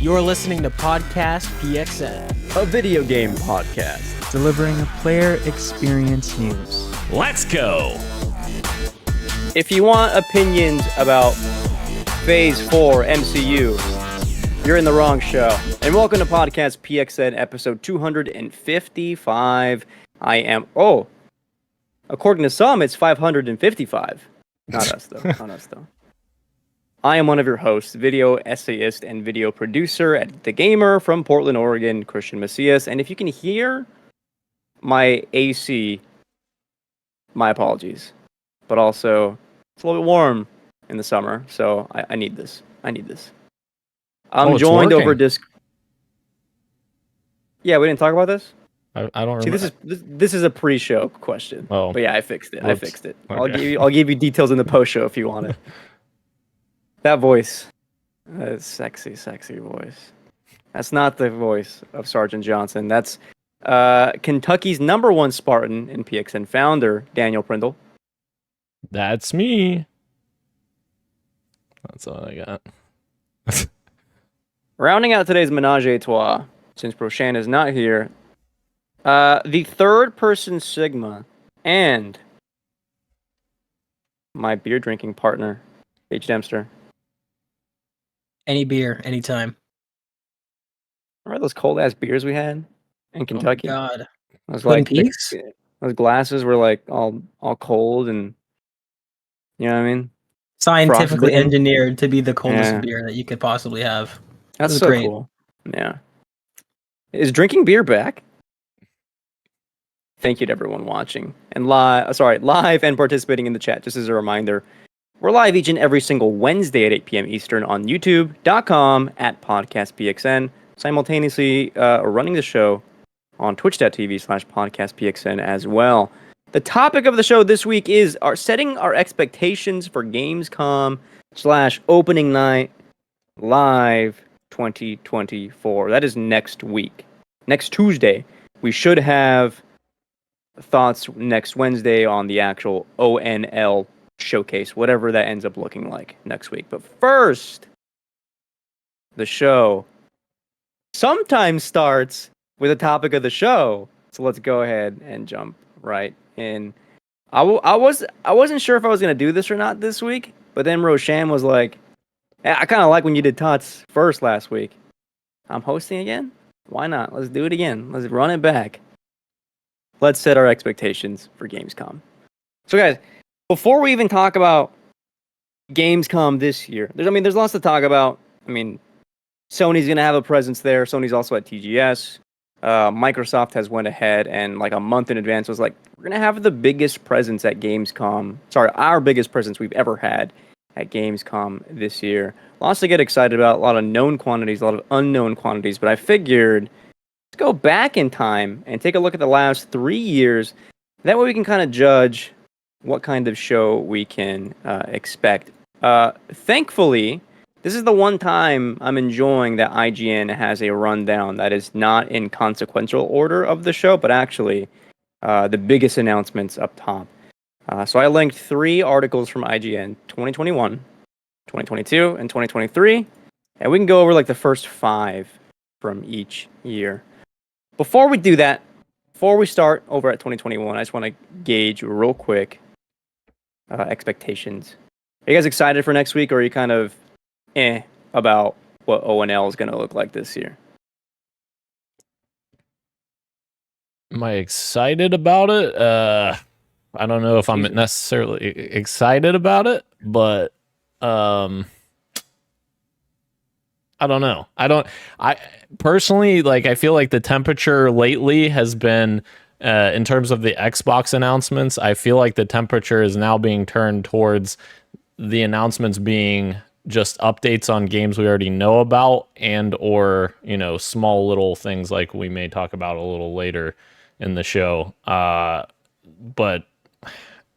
You're listening to Podcast PXN, a video game podcast delivering player experience news. Let's go! If you want opinions about Phase 4 MCU, you're in the wrong show. And welcome to Podcast PXN episode 255. According to some, it's 555. Not us, though. I am one of your hosts, video essayist and video producer at The Gamer from Portland, Oregon, Christian Macias. And if you can hear my AC, my apologies. But also, it's a little bit warm in the summer, so I need this. I'm joined over Discord. Yeah, we didn't talk about this? I don't remember. See, this is a pre-show question. Oh. But yeah, I fixed it. Okay. I'll give you details in the post-show if you want it. That voice. That sexy voice. That's not the voice of Sergeant Johnson. That's Kentucky's #1 Spartan and PXN founder, Daniel Prindle. That's me. That's all I got. Rounding out today's menage a trois, since Broshan is not here, the third person Sigma and my beer drinking partner, H. Dempster. any beer, anytime. Remember those cold ass beers we had in Kentucky? Oh my God. I was Twin like, Peaks? those glasses were like all cold, and you know what I mean? Scientifically Frostbitten. engineered to be the coldest Yeah. beer that you could possibly have. That's was so great. cool. Yeah. Is drinking beer back? Thank you to everyone watching and live and participating in the chat. Just as a reminder, we're live each and every single Wednesday at 8 p.m. Eastern on YouTube.com/PodcastPXN. Simultaneously running the show on Twitch.tv/PodcastPXN as well. The topic of the show this week is setting our expectations for Gamescom /opening night live 2024. That is next week. Next Tuesday. We should have thoughts next Wednesday on the actual ONL showcase, whatever that ends up looking like next week. But first, the show sometimes starts with a topic of the show. So let's go ahead and jump right in. I wasn't sure if I was going to do this or not this week, but then Roshan was like, hey, I kind of like when you did Tots first last week. I'm hosting again? Why not? Let's do it again. Let's run it back. Let's set our expectations for Gamescom. So guys, before we even talk about Gamescom this year, there's lots to talk about. Sony's going to have a presence there. Sony's also at TGS. Microsoft has went ahead and like a month in advance was like, we're going to have the biggest presence at Gamescom. Sorry, our biggest presence we've ever had at Gamescom this year. Lots to get excited about, a lot of known quantities, a lot of unknown quantities, but I figured let's go back in time and take a look at the last 3 years. That way we can kind of judge what kind of show we can expect. Thankfully, this is the one time I'm enjoying that IGN has a rundown that is not in consequential order of the show, but actually the biggest announcements up top. So I linked 3 articles from IGN, 2021, 2022, and 2023, and we can go over like the first 5 from each year. Before we do that, before we start over at 2021, I just want to gauge real quick expectations. Are you guys excited for next week, or are you kind of about what ONL is going to look like this year? Am I excited about it? I don't know if I'm necessarily excited about it, but I don't know. I personally, I feel like the temperature lately has been, in terms of the Xbox announcements, I feel like the temperature is now being turned towards the announcements being just updates on games we already know about, and or, small little things like we may talk about a little later in the show. But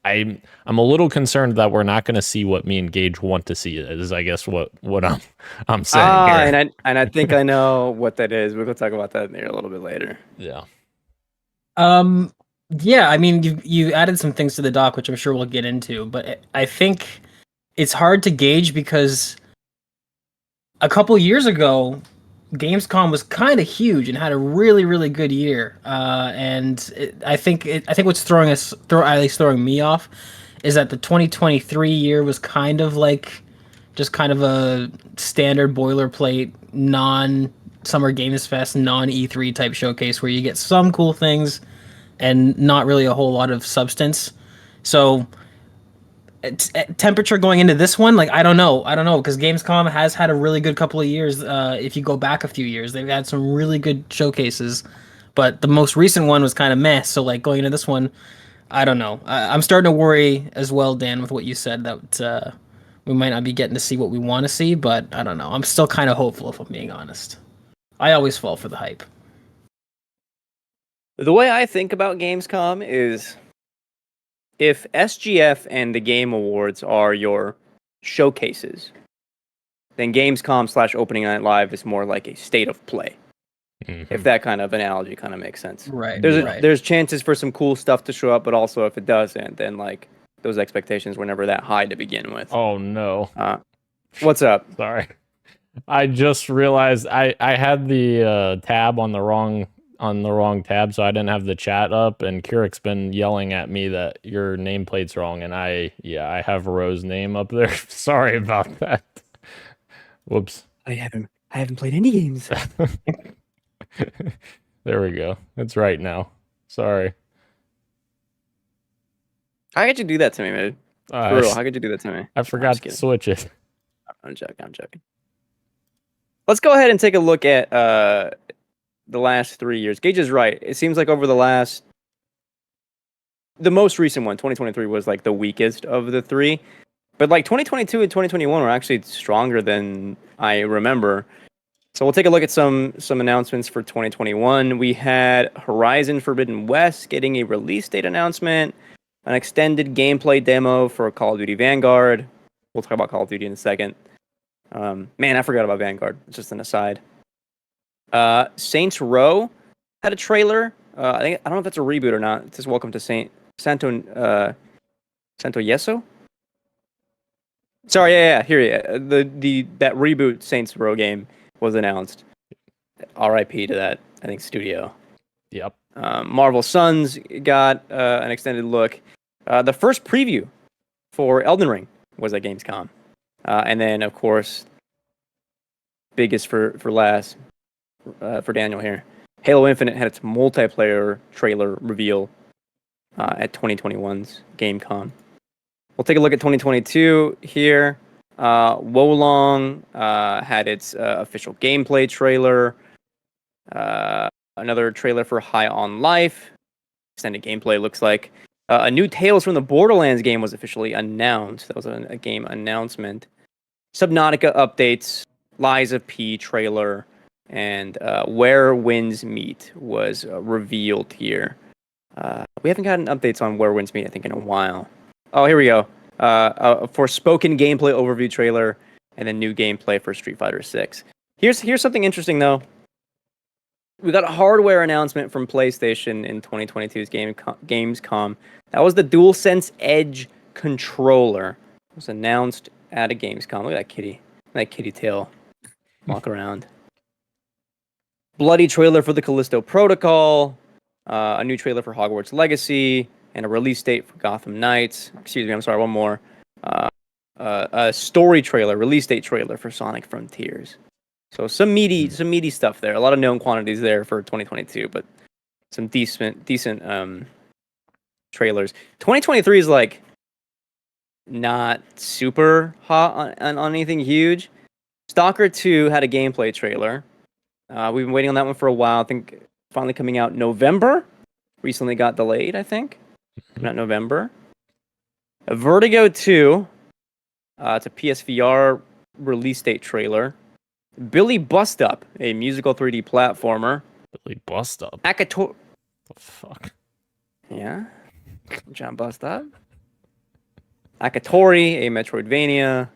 I'm a little concerned that we're not going to see what me and Gage want to see, is I guess what I'm saying here. And I think I know what that is. We're going to talk about that a little bit later. Yeah. Yeah, you added some things to the doc, which I'm sure we'll get into, but I think it's hard to gauge because a couple years ago, Gamescom was kind of huge and had a really, really good year. I think what's at least throwing me off, is that the 2023 year was kind of like just kind of a standard boilerplate, non Summer Games Fest, non E3 type showcase where you get some cool things and not really a whole lot of substance. So temperature going into this one, like I don't know, because Gamescom has had a really good couple of years. If you go back a few years, they've had some really good showcases, but the most recent one was kind of meh. So like going into this one, I don't know. I'm starting to worry as well, Dan, with what you said, that we might not be getting to see what we want to see. But I don't know. I'm still kind of hopeful, if I'm being honest. I always fall for the hype. The way I think about Gamescom is, if SGF and the Game Awards are your showcases, then Gamescom / Opening Night Live is more like a state of play. Mm-hmm. If that kind of analogy kind of makes sense. Right. There's chances for some cool stuff to show up, but also if it doesn't, then like those expectations were never that high to begin with. Oh no. What's up? Sorry. I just realized I had the tab on the wrong tab, so I didn't have the chat up, and Keurig been yelling at me that your nameplate's wrong, and I have Rose's name up there. Sorry about that. Whoops. I haven't played any games. There we go. It's right now. Sorry. How could you do that to me, man? For real, how could you do that to me? I forgot to switch it. I'm joking. Let's go ahead and take a look at the last 3 years. Gage is right. It seems like over the most recent one, 2023, was like the weakest of the three. But like 2022 and 2021 were actually stronger than I remember. So we'll take a look at some announcements for 2021. We had Horizon Forbidden West getting a release date announcement, an extended gameplay demo for Call of Duty Vanguard. We'll talk about Call of Duty in a second. Man, I forgot about Vanguard. It's just an aside. Saints Row had a trailer. I don't know if that's a reboot or not. It says Welcome to Santo Yeso. Sorry, yeah. Here, that reboot Saints Row game was announced. R.I.P. to that, I think, studio. Yep. Marvel Suns got an extended look. The first preview for Elden Ring was at Gamescom. And then, of course, biggest for last, for Daniel here, Halo Infinite had its multiplayer trailer reveal at 2021's Gamescom. We'll take a look at 2022 here. Wolong had its official gameplay trailer. Another trailer for High on Life. Extended gameplay, looks like. A new Tales from the Borderlands game was officially announced. That was a game announcement. Subnautica updates, Lies of P trailer, and Where Winds Meet was revealed here. We haven't gotten updates on Where Winds Meet, I think, in a while. Oh, here we go. Forspoken gameplay overview trailer, and then new gameplay for Street Fighter 6. Here's something interesting, though. We got a hardware announcement from PlayStation in 2022's Gamescom. That was the DualSense Edge controller. It was announced at a Gamescom. Look at that kitty tail walk around. Bloody trailer for the Callisto Protocol, a new trailer for Hogwarts Legacy, and a release date for Gotham Knights. Excuse me, I'm sorry, one more. A story trailer, release date trailer for Sonic Frontiers. So some meaty stuff there. A lot of known quantities there for 2022, but some decent trailers. 2023 is like not super hot on anything huge. Stalker 2 had a gameplay trailer. We've been waiting on that one for a while. I think finally coming out November. Recently got delayed, I think. Not November. Vertigo 2. It's a PSVR release date trailer. Billy Bust Up, a musical 3D platformer. Billy Bust Up? Akator... The fuck? Yeah? John Bust Up? Akatori, a Metroidvania.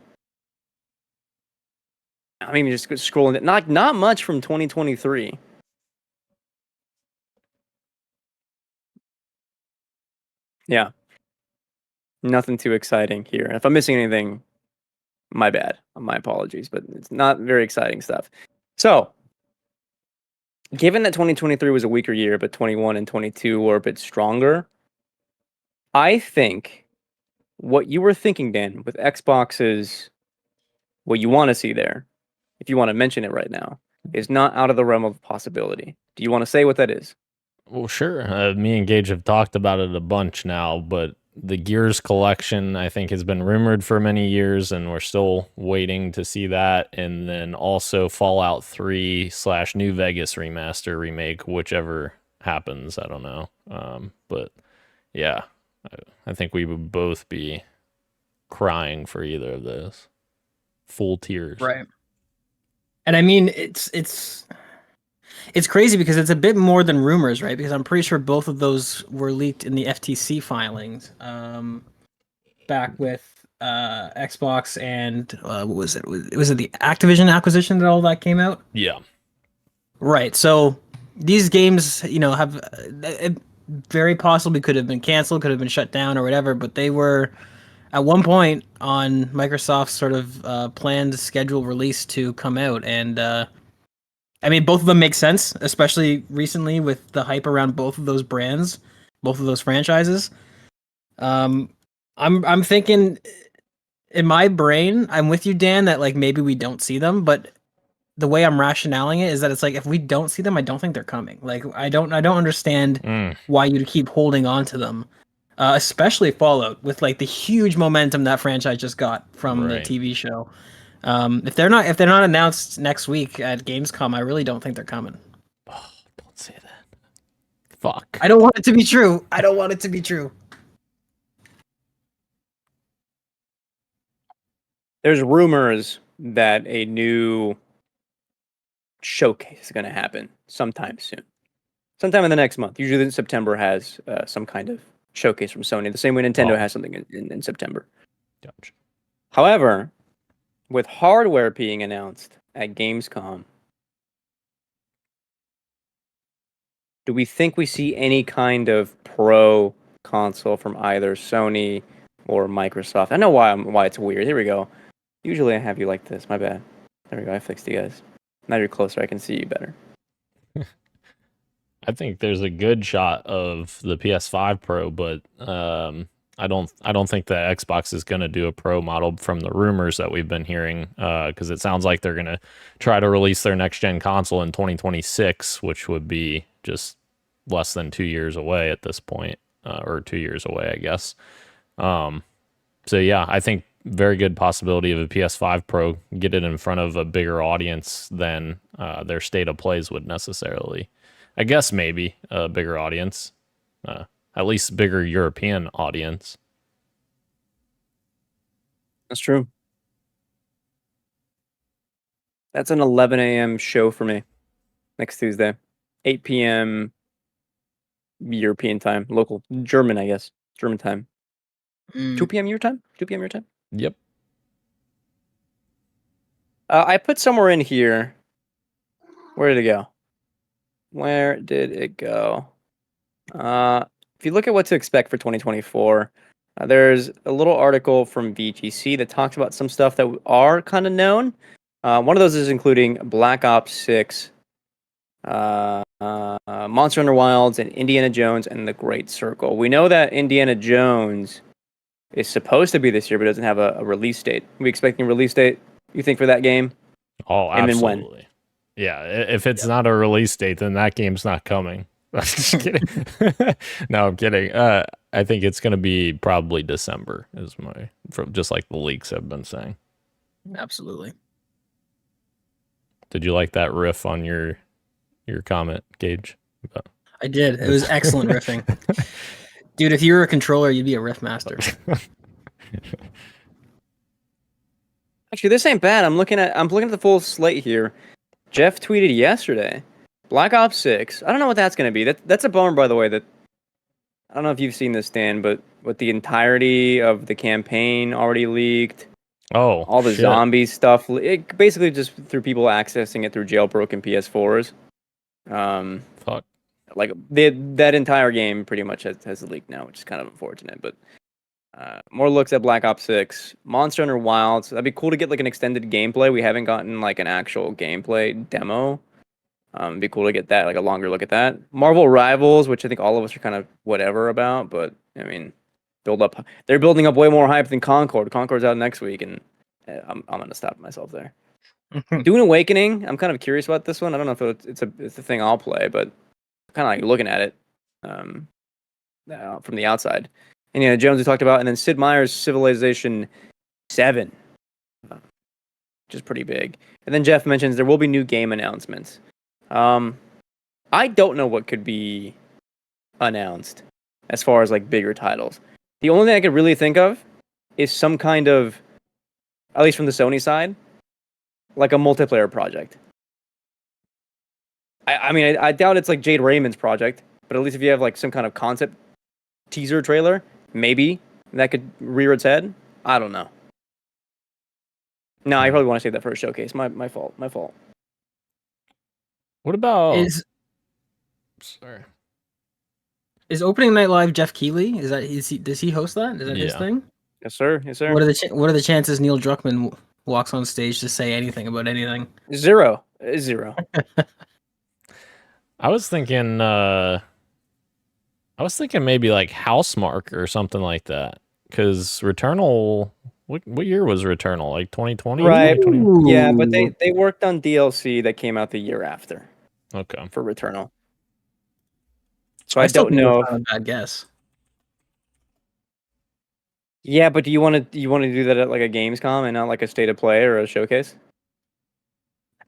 I'm even just scrolling. Not much from 2023. Yeah. Nothing too exciting here. If I'm missing anything, my bad. My apologies, but it's not very exciting stuff. So, given that 2023 was a weaker year, but 21 and 22 were a bit stronger, I think what you were thinking, Dan, with Xbox's, what you want to see there, if you want to mention it right now, is not out of the realm of possibility. Do you want to say what that is? Well, sure. Me and Gage have talked about it a bunch now, but the Gears collection, I think, has been rumored for many years, and we're still waiting to see that. And then also Fallout 3 / New Vegas remaster remake, whichever happens. I don't know. But yeah, I think we would both be crying for either of those. Full tears. Right. And I mean, it's crazy because it's a bit more than rumors, right? Because I'm pretty sure both of those were leaked in the FTC filings back with Xbox and what was it? Was it the Activision acquisition that all that came out? Yeah. Right. So these games, have it very possibly could have been canceled, could have been shut down or whatever, but they were at one point on Microsoft's sort of planned schedule release to come out. And I mean, both of them make sense, especially recently with the hype around both of those brands, both of those franchises. I'm thinking in my brain, I'm with you, Dan, that like maybe we don't see them, but the way I'm rationaling it is that it's like if we don't see them, I don't think they're coming. Like I don't understand why you'd keep holding on to them, especially Fallout with like the huge momentum that franchise just got from the TV show. If they're not announced next week at Gamescom, I really don't think they're coming. Oh, don't say that. Fuck. I don't want it to be true. I don't want it to be true. There's rumors that a new showcase is going to happen sometime soon. Sometime in the next month. Usually September has some kind of showcase from Sony. The same way Nintendo has something in September. Gotcha. However, with hardware being announced at Gamescom, do we think we see any kind of pro console from either Sony or Microsoft? I know why it's weird. Here we go. Usually I have you like this. My bad. There we go. I fixed you guys. Now you're closer. I can see you better. I think there's a good shot of the PS5 Pro, but I don't think that Xbox is going to do a Pro model from the rumors that we've been hearing, because it sounds like they're going to try to release their next gen console in 2026, which would be just less than 2 years away at this point, or 2 years away, I guess. So yeah, I think very good possibility of a PS5 Pro, get it in front of a bigger audience than their state of plays would necessarily. I guess maybe a bigger audience, at least bigger European audience. That's true. That's an 11 a.m. show for me next Tuesday. 8 p.m. European time. Local. German, I guess. German time. 2 p.m. your time? 2 p.m. your time? Yep. I put somewhere in here. Where did it go? Where did it go? If you look at what to expect for 2024, there's a little article from VGC that talks about some stuff that are kind of known. One of those is including Black Ops 6, Monster Hunter Wilds, and Indiana Jones and the Great Circle. We know that Indiana Jones is supposed to be this year, but doesn't have a release date. Are we expecting a release date, you think, for that game? Oh, and absolutely. Then when? Yeah, if it's not a release date, then that game's not coming. I'm just kidding. No, I'm kidding. I think it's going to be probably December, just like the leaks have been saying. Absolutely. Did you like that riff on your comment, Gage? I did. It was excellent riffing. Dude, if you were a controller, you'd be a riff master. Actually, this ain't bad. I'm looking at the full slate here. Jeff tweeted yesterday, Black Ops 6. I don't know what that's going to be. That's a bummer, by the way. That I don't know if you've seen this, Dan, but with the entirety of the campaign already leaked, all the zombie stuff, it basically just through people accessing it through jailbroken PS4s. Fuck. Like that entire game pretty much has leaked now, which is kind of unfortunate. But more looks at Black Ops 6, Monster Hunter Wilds. That'd be cool to get like an extended gameplay. We haven't gotten like an actual gameplay demo It'd be cool to get that, like a longer look at that. Marvel Rivals, which I think all of us are kind of whatever about, but I mean, they're building up way more hype than Concord. Concord's out next week, and I'm gonna stop myself there. Dune Awakening, I'm kind of curious about this one. I don't know if it's a thing I'll play, but kind of like looking at it from the outside. And yeah, Jones we talked about, and then Sid Meier's Civilization 7, which is pretty big. And then Jeff mentions there will be new game announcements. I don't know what could be announced as far as like bigger titles. The only thing I could really think of is some kind of, at least from the Sony side, like a multiplayer project. I mean, I doubt it's like Jade Raymond's project, but at least if you have like some kind of concept teaser trailer, maybe that could rear its head. I don't know. No, I probably want to save that for a showcase. My fault. What about Sorry. Is opening night live Jeff Keighley? Does he host that? Is that his Yeah. thing? Yes, sir. Yes, sir. What are the chances Neil Druckmann walks on stage to say anything about anything? Zero. I was thinking maybe like Housemark or something like that. Because Returnal, what year was Returnal? Like 2020? Right. 2020? Yeah, but they worked on DLC that came out the year after Okay. for Returnal. So I still don't think know. it's not a bad guess. Yeah, but do you want to do that at like a Gamescom and not like a state of play or a showcase?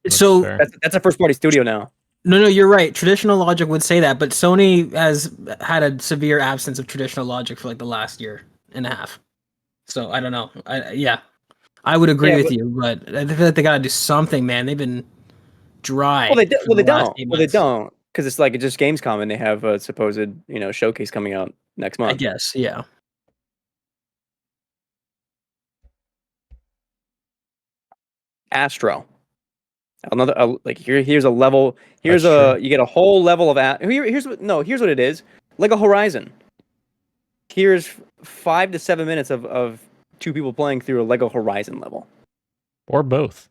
That's So fair. That's a first party studio now. no, you're right. Traditional logic would say that, but Sony has had a severe absence of traditional logic for like the last year and a half. So I don't know. I would agree Yeah, with but- you, but I feel like they got to do something, man. They've been dry. Well, they for the last 8 months. don't because it's like it's just Gamescom and they have a supposed showcase coming out next I month. guess, yeah. Astro. Another like here's a level. Here's That's true. you get a whole level of here's what it is. Lego Horizon. Here's 5 to 7 minutes of two people playing through a Lego Horizon level. Or both.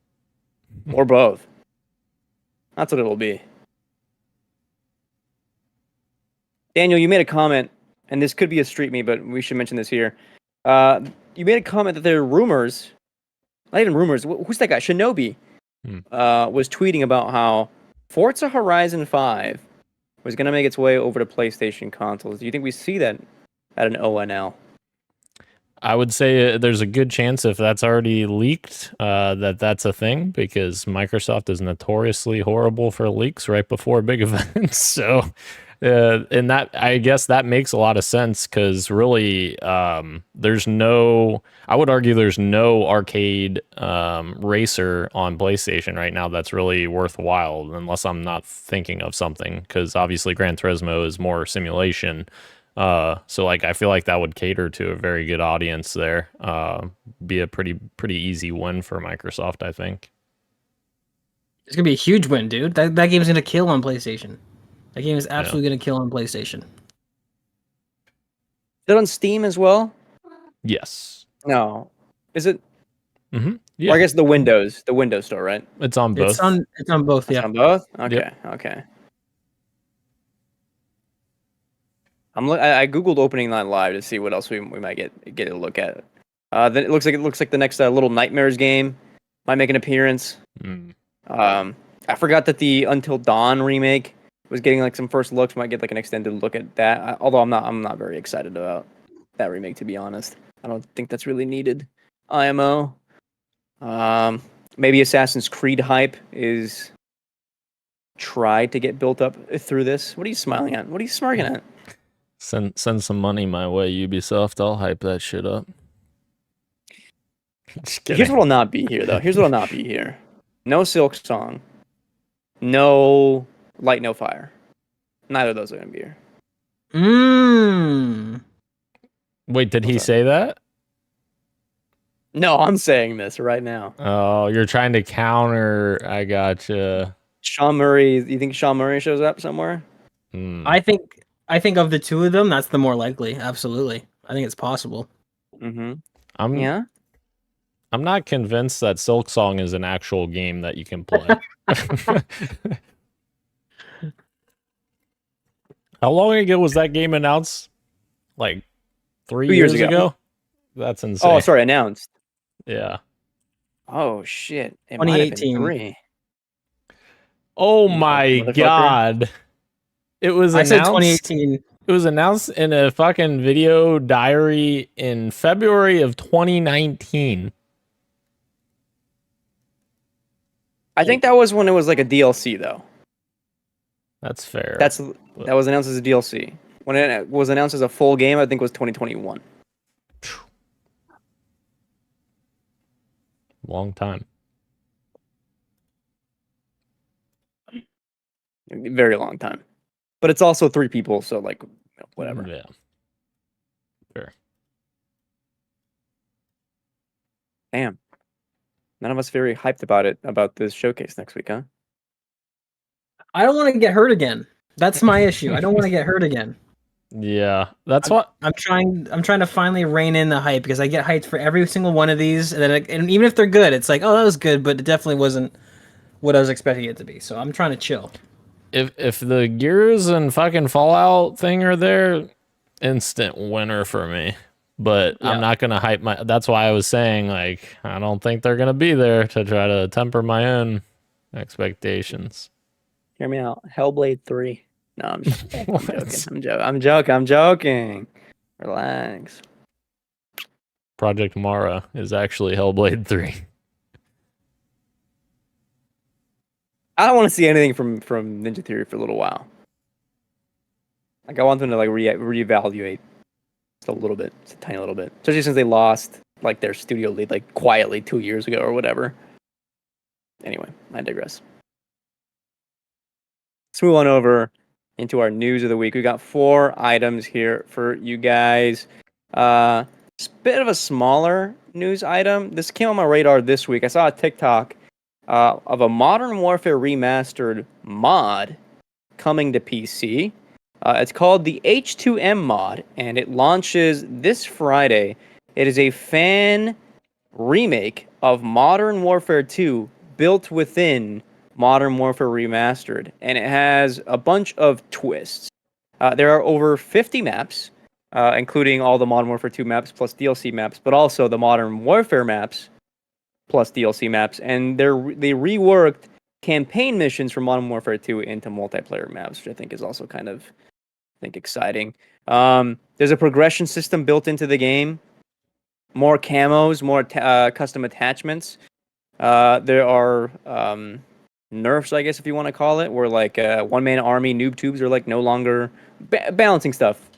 Or both. That's what it will be. Daniel, you made a comment, and this could be a street meet, but we should mention this here. You made a comment that there are rumors, not even rumors, who's that guy? Shinobi was tweeting about how Forza Horizon 5 was going to make its way over to PlayStation consoles. Do you think we see that at an ONL? I would say there's a good chance if that's already leaked that's a thing because Microsoft is notoriously horrible for leaks right before big events. So, and that I guess that makes a lot of sense because really, I would argue there's no arcade racer on PlayStation right now that's really worthwhile unless I'm not thinking of something because obviously Gran Turismo is more simulation. So like I feel like that would cater to a very good audience there. Be a pretty easy win for Microsoft, I think. It's gonna be a huge win, dude. That game's gonna kill on PlayStation. That game is absolutely gonna kill on PlayStation. Is it on Steam as well? Yes. No. Is it? Mm-hmm. Yeah. Or I guess the Windows store, right? It's on both. It's on both, It's yeah. on both? Okay, Yep. okay. I googled opening night live to see what else we might get a look at. Then it looks like the next Little Nightmares game might make an appearance. I forgot that the Until Dawn remake was getting like some first looks. Might get like an extended look at that. Although I'm not very excited about that remake, to be honest. I don't think that's really needed. IMO. Maybe Assassin's Creed hype is tried to get built up through this. What are you smiling at? What are you smirking at? Send some money my way, Ubisoft. I'll hype that shit up. Just kidding. Here's what will not be here, though. Here's what will not be here. No Silk Song. No Light, No Fire. Neither of those are going to be here. Wait, did he say that? No, I'm saying this right now. Oh, you're trying to counter. I gotcha. Sean Murray, you think Sean Murray shows up somewhere? I think of the two of them, that's the more likely. Absolutely, I think it's possible. Mm-hmm. I'm not convinced that Silk Song is an actual game that you can play. How long ago was that game announced? Like 3 2 years years ago. ago? That's insane. Oh, sorry, announced. Yeah. Oh shit! It might have been 2018. 3. Oh You my motherfucker. god. It was I said announced. 2018. It was announced in a fucking video diary in February of 2019. I think that was when it was like a DLC though. That's fair. That was announced as a DLC. When it was announced as a full game, I think it was 2021. Long time. Very long time. But it's also 3 people, so like whatever. Yeah. Sure. Damn. None of us very hyped about this showcase next week, huh? I don't want to get hurt again. That's my issue. I don't want to get hurt again. Yeah. That's what I'm trying to finally rein in the hype because I get hyped for every single one of these, and then and even if they're good, it's like, oh, that was good, but it definitely wasn't what I was expecting it to be. So I'm trying to chill. if the Gears and fucking Fallout thing are there, instant winner for me. But Yeah. I'm not gonna hype my. That's why I was saying like I don't think they're gonna be there to try to temper my own expectations. Hear me out. Hellblade 3. No, I'm just What? I'm joking. Relax. Project Mara is actually Hellblade 3. I don't want to see anything from Ninja Theory for a little while. Like I want them to like reevaluate just a little bit, just a tiny little bit, especially since they lost like their studio lead like quietly 2 years ago or whatever. Anyway, I digress. Let's move on over into our news of the week. We got 4 items here for you guys. It's a bit of a smaller news item. This came on my radar this week. I saw a TikTok of a Modern Warfare remastered mod coming to PC. It's called the H2M mod, and it launches this Friday. It is a fan remake of Modern Warfare 2 built within Modern Warfare Remastered, and it has a bunch of twists. There are over 50 maps, including all the Modern Warfare 2 maps plus DLC maps, but also the Modern Warfare maps plus DLC maps, and they reworked campaign missions from Modern Warfare 2 into multiplayer maps, which I think is also kind of exciting. There's a progression system built into the game, more camos, more custom attachments. There are nerfs, I guess, if you want to call it, where like one-man army noob tubes are like no longer balancing stuff,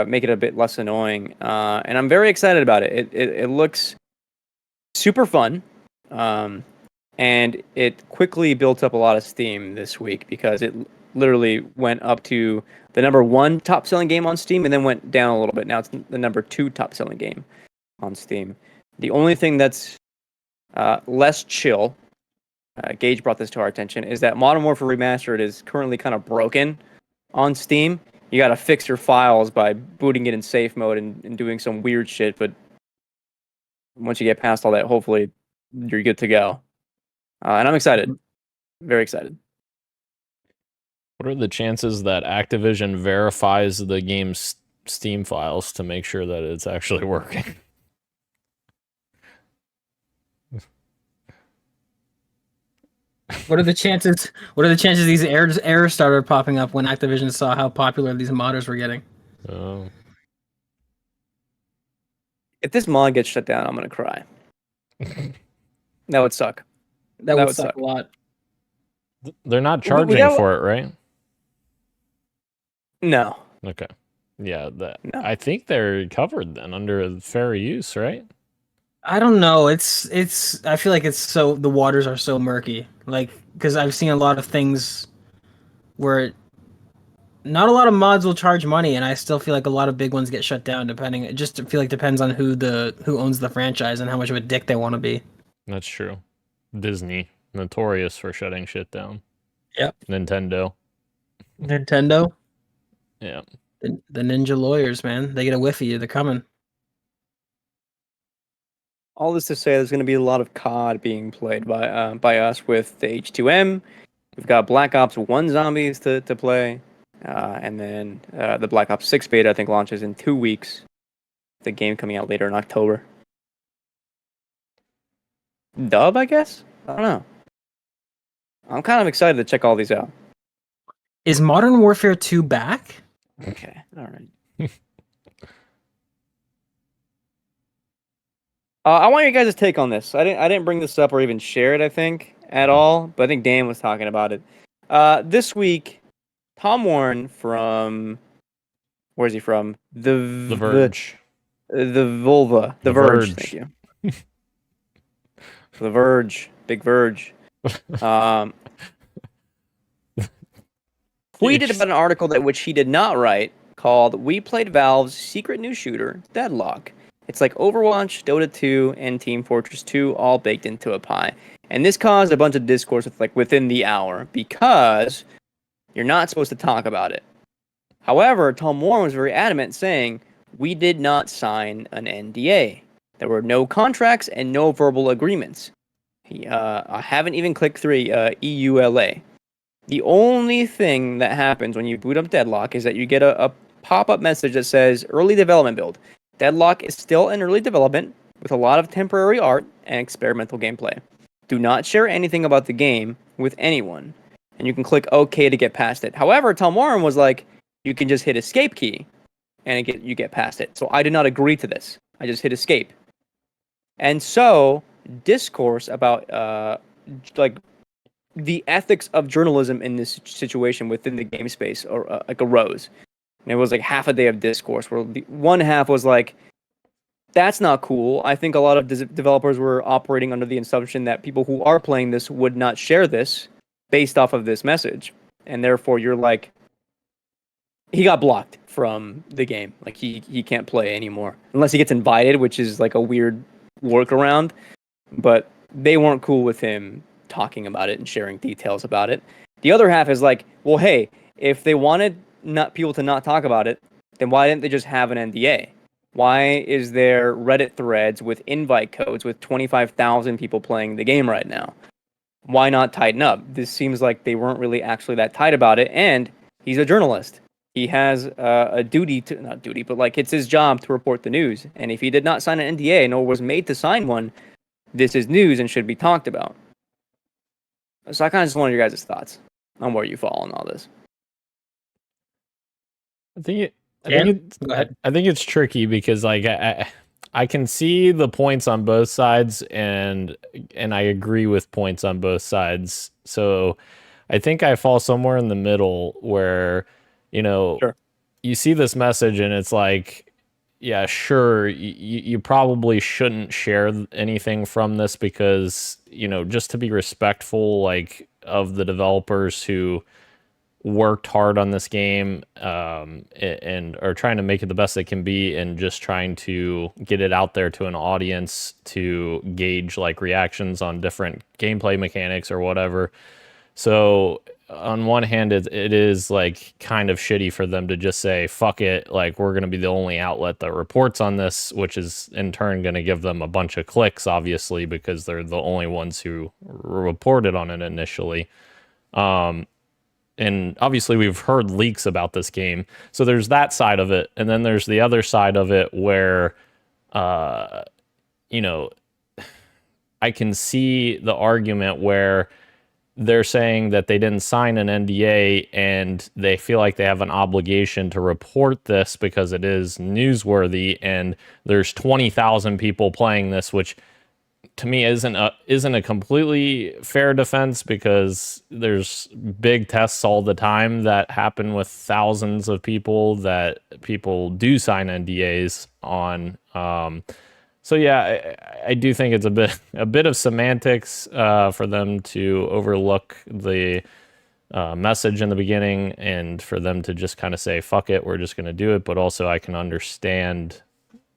make it a bit less annoying. And I'm very excited about it. It looks super fun, and it quickly built up a lot of steam this week because it literally went up to the number 1 top-selling game on Steam and then went down a little bit. Now it's the number 2 top-selling game on Steam. The only thing that's less chill, Gage brought this to our attention, is that Modern Warfare Remastered is currently kind of broken on Steam. You got to fix your files by booting it in safe mode and doing some weird shit, but once you get past all that, hopefully you're good to go. And I'm excited. Very excited. What are the chances that Activision verifies the game's Steam files to make sure that it's actually working? What are the chances? What are the chances these errors started popping up when Activision saw how popular these modders were getting? Oh. If this mod gets shut down, I'm gonna cry. That would suck. That would suck a lot. They're not We charging got- for it, right? No. Okay. Yeah, No. I think they're covered then under fair use, right? I don't know. It's. I feel like it's so the waters are so murky. Like because I've seen a lot of things where not a lot of mods will charge money, and I still feel like a lot of big ones get shut down. Depending, it just feel like depends on who owns the franchise and how much of a dick they want to be. That's true. Disney, notorious for shutting shit down. Yep. Nintendo. Yeah. The ninja lawyers, man. They get a whiff of you. They're coming. All this to say, there's going to be a lot of COD being played by us with the H2M. We've got Black Ops 1 zombies to play. And then the Black Ops 6 beta, I think, launches in 2 weeks. The game coming out later in October. Dub, I guess? I don't know. I'm kind of excited to check all these out. Is Modern Warfare 2 back? Okay, all right. I want your guys' take on this. I didn't bring this up or even share it, I think, at all. But I think Dan was talking about it. This week, Tom Warren from... Where's he from? The Verge. The Vulva. The Verge. Thank you. The Verge. Big Verge. Tweeted about an article that which he did not write called "We Played Valve's Secret New Shooter, Deadlock." It's like Overwatch, Dota 2, and Team Fortress 2 all baked into a pie. And this caused a bunch of discourse within the hour because you're not supposed to talk about it. However, Tom Warren was very adamant, saying, "We did not sign an NDA. There were no contracts and no verbal agreements." I haven't even clicked through EULA. The only thing that happens when you boot up Deadlock is that you get a pop-up message that says early development build. Deadlock is still in early development with a lot of temporary art and experimental gameplay. Do not share anything about the game with anyone. And you can click OK to get past it. However, Tom Warren was like, you can just hit escape key and you get past it. So I did not agree to this. I just hit escape. And so discourse about the ethics of journalism in this situation within the game space arose. And it was like half a day of discourse where one half was like, that's not cool. I think a lot of developers were operating under the assumption that people who are playing this would not share this based off of this message. And therefore you're like, he got blocked from the game. Like he can't play anymore unless he gets invited, which is like a weird workaround. But they weren't cool with him talking about it and sharing details about it. The other half is like, well, hey, if they wanted not people to not talk about it, then why didn't they just have an NDA? Why is there Reddit threads with invite codes with 25,000 people playing the game right now? Why not tighten up? This seems like they weren't really actually that tight about it, and he's a journalist. He has a duty to, not duty, but like it's his job to report the news. And if he did not sign an NDA nor was made to sign one, this is news and should be talked about. So I kind of just wanted your guys' thoughts on where you fall on all this. I think it's tricky because like I can see the points on both sides and I agree with points on both sides. So I think I fall somewhere in the middle where, you know, Sure. You see this message and it's like, yeah, sure, you probably shouldn't share anything from this because, you know, just to be respectful, like, of the developers who worked hard on this game and are trying to make it the best they can be and just trying to get it out there to an audience to gauge, like, reactions on different gameplay mechanics or whatever. So on one hand, it is like kind of shitty for them to just say, fuck it, like we're going to be the only outlet that reports on this, which is in turn going to give them a bunch of clicks, obviously, because they're the only ones who reported on it initially. And obviously we've heard leaks about this game. So there's that side of it. And then there's the other side of it where, you know, I can see the argument where they're saying that they didn't sign an NDA and they feel like they have an obligation to report this because it is newsworthy and there's 20,000 people playing this, which to me isn't a completely fair defense because there's big tests all the time that happen with thousands of people that people do sign NDAs on. So yeah, I do think it's a bit of semantics for them to overlook the message in the beginning and for them to just kind of say, fuck it, we're just going to do it. But also I can understand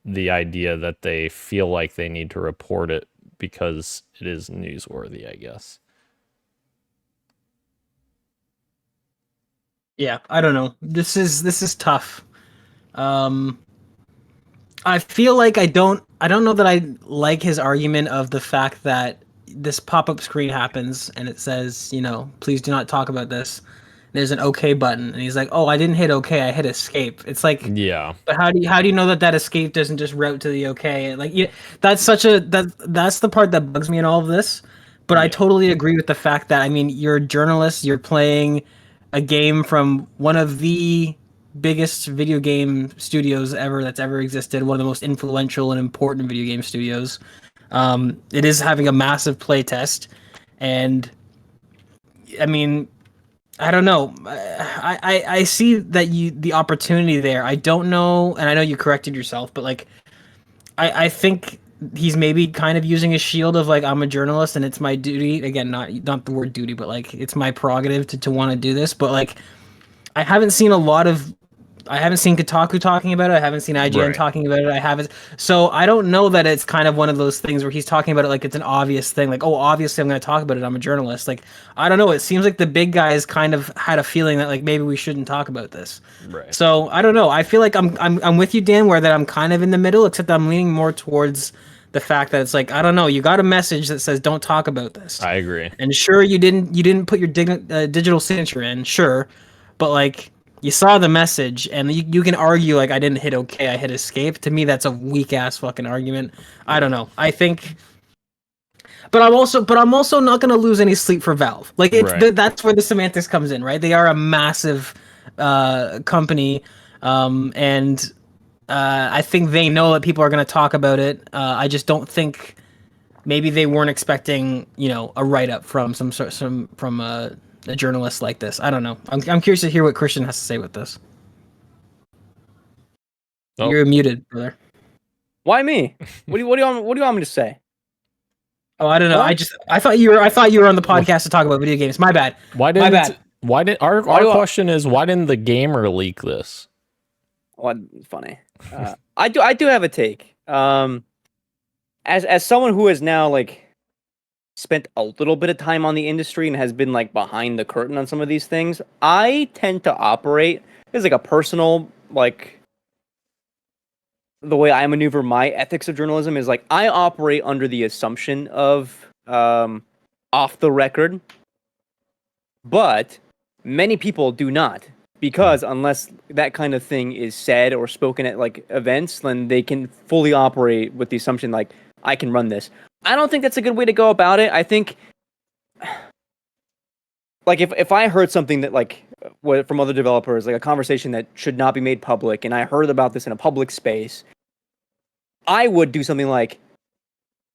the idea that they feel like they need to report it because it is newsworthy, I guess. Yeah, I don't know. This is tough. I feel like I don't know that I like his argument of the fact that this pop-up screen happens and it says, you know, please do not talk about this. there's an OK button, and he's like, "Oh, I didn't hit OK, I hit escape." It's like, Yeah. but how do you know that escape doesn't just route to the OK? Like, that's that's the part that bugs me in all of this. But I Yeah. totally agree with the fact that, I mean, you're a journalist, you're playing a game from one of the biggest video game studios ever that's ever existed, one of the most influential and important video game studios. It is having a massive play test, and I mean, I don't know. I see that the opportunity there. I don't know, and I know you corrected yourself, but like, I think he's maybe kind of using a shield of like, I'm a journalist and it's my duty. Again, not the word duty, but like, it's my prerogative to want to do this. But like, I haven't seen Kotaku talking about it. I haven't seen IGN Right. talking about it. I haven't. So I don't know that it's kind of one of those things where he's talking about it like it's an obvious thing. Like, oh, obviously I'm going to talk about it. I'm a journalist. Like, I don't know. It seems like the big guys kind of had a feeling that like maybe we shouldn't talk about this. Right. So I don't know. I feel like I'm with you, Dan, where that I'm kind of in the middle, except I'm leaning more towards the fact that it's like, I don't know. You got a message that says don't talk about this. I agree. And sure, you didn't put your digital signature in, sure, but like, you saw the message, and you can argue like, I didn't hit OK, I hit escape. To me, that's a weak ass fucking argument. I don't know. I think, but I'm also not gonna lose any sleep for Valve. Like, Right. that's where the semantics comes in, right? They are a massive company, and I think they know that people are gonna talk about it. I just don't think maybe they weren't expecting, a write up from from a journalist like this. I don't know. I'm curious to hear what Christian has to say with this. Oh. You're muted, brother. Why me? What do you want me to say? Oh, I don't know. What? I thought you were on the podcast to talk about video games. My bad. Why bad. Our Why do I- question is, why didn't the gamer leak this? What funny? I do have a take. As someone who has now like spent a little bit of time on the industry and has been like behind the curtain on some of these things, I tend to operate as like a personal, like, the way I maneuver my ethics of journalism is like, I operate under the assumption of off the record, but many people do not, because unless that kind of thing is said or spoken at like events, then they can fully operate with the assumption like, I can run this. I don't think that's a good way to go about it. I think, like, if I heard something that like from other developers, like a conversation that should not be made public, and I heard about this in a public space, I would do something like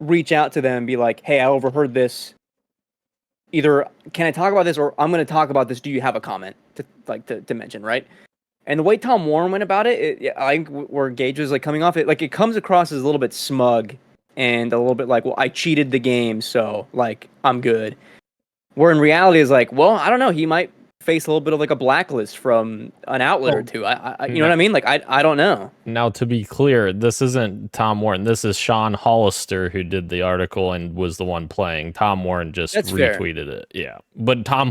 reach out to them and be like, "Hey, I overheard this. Either can I talk about this, or I'm going to talk about this. Do you have a comment to mention?" Right? And the way Tom Warren went about it, I think where Gage was like coming off it, like it comes across as a little bit smug and a little bit like, well, I cheated the game, so like I'm good. Where in reality is like, well, I don't know, he might face a little bit of like a blacklist from an outlet or two. I you know what I mean? Like I don't know. Now, to be clear, this isn't Tom Warren. This is Sean Hollister who did the article and was the one playing. Tom Warren just That's fair. retweeted it. Yeah, but Tom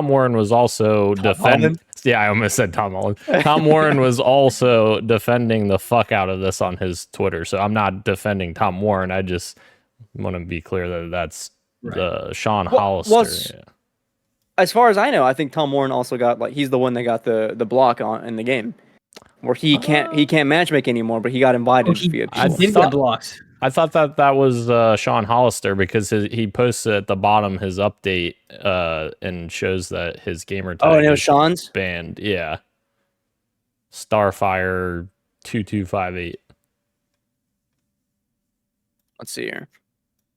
Warren was also defending. Yeah, I almost said Tom Holland. Tom Warren was also defending the fuck out of this on his Twitter. So I'm not defending Tom Warren. I just want to be clear that that's the Sean Hollister. Yeah. As far as I know, I think Tom Warren also got like he's the one that got the block on in the game, where he can't matchmake anymore, but he got invited via I did get blocked. I thought that was Sean Hollister because he posted at the bottom his update and shows that his gamer tag and it was is Sean's banned. Yeah, Starfire 2258. Let's see here.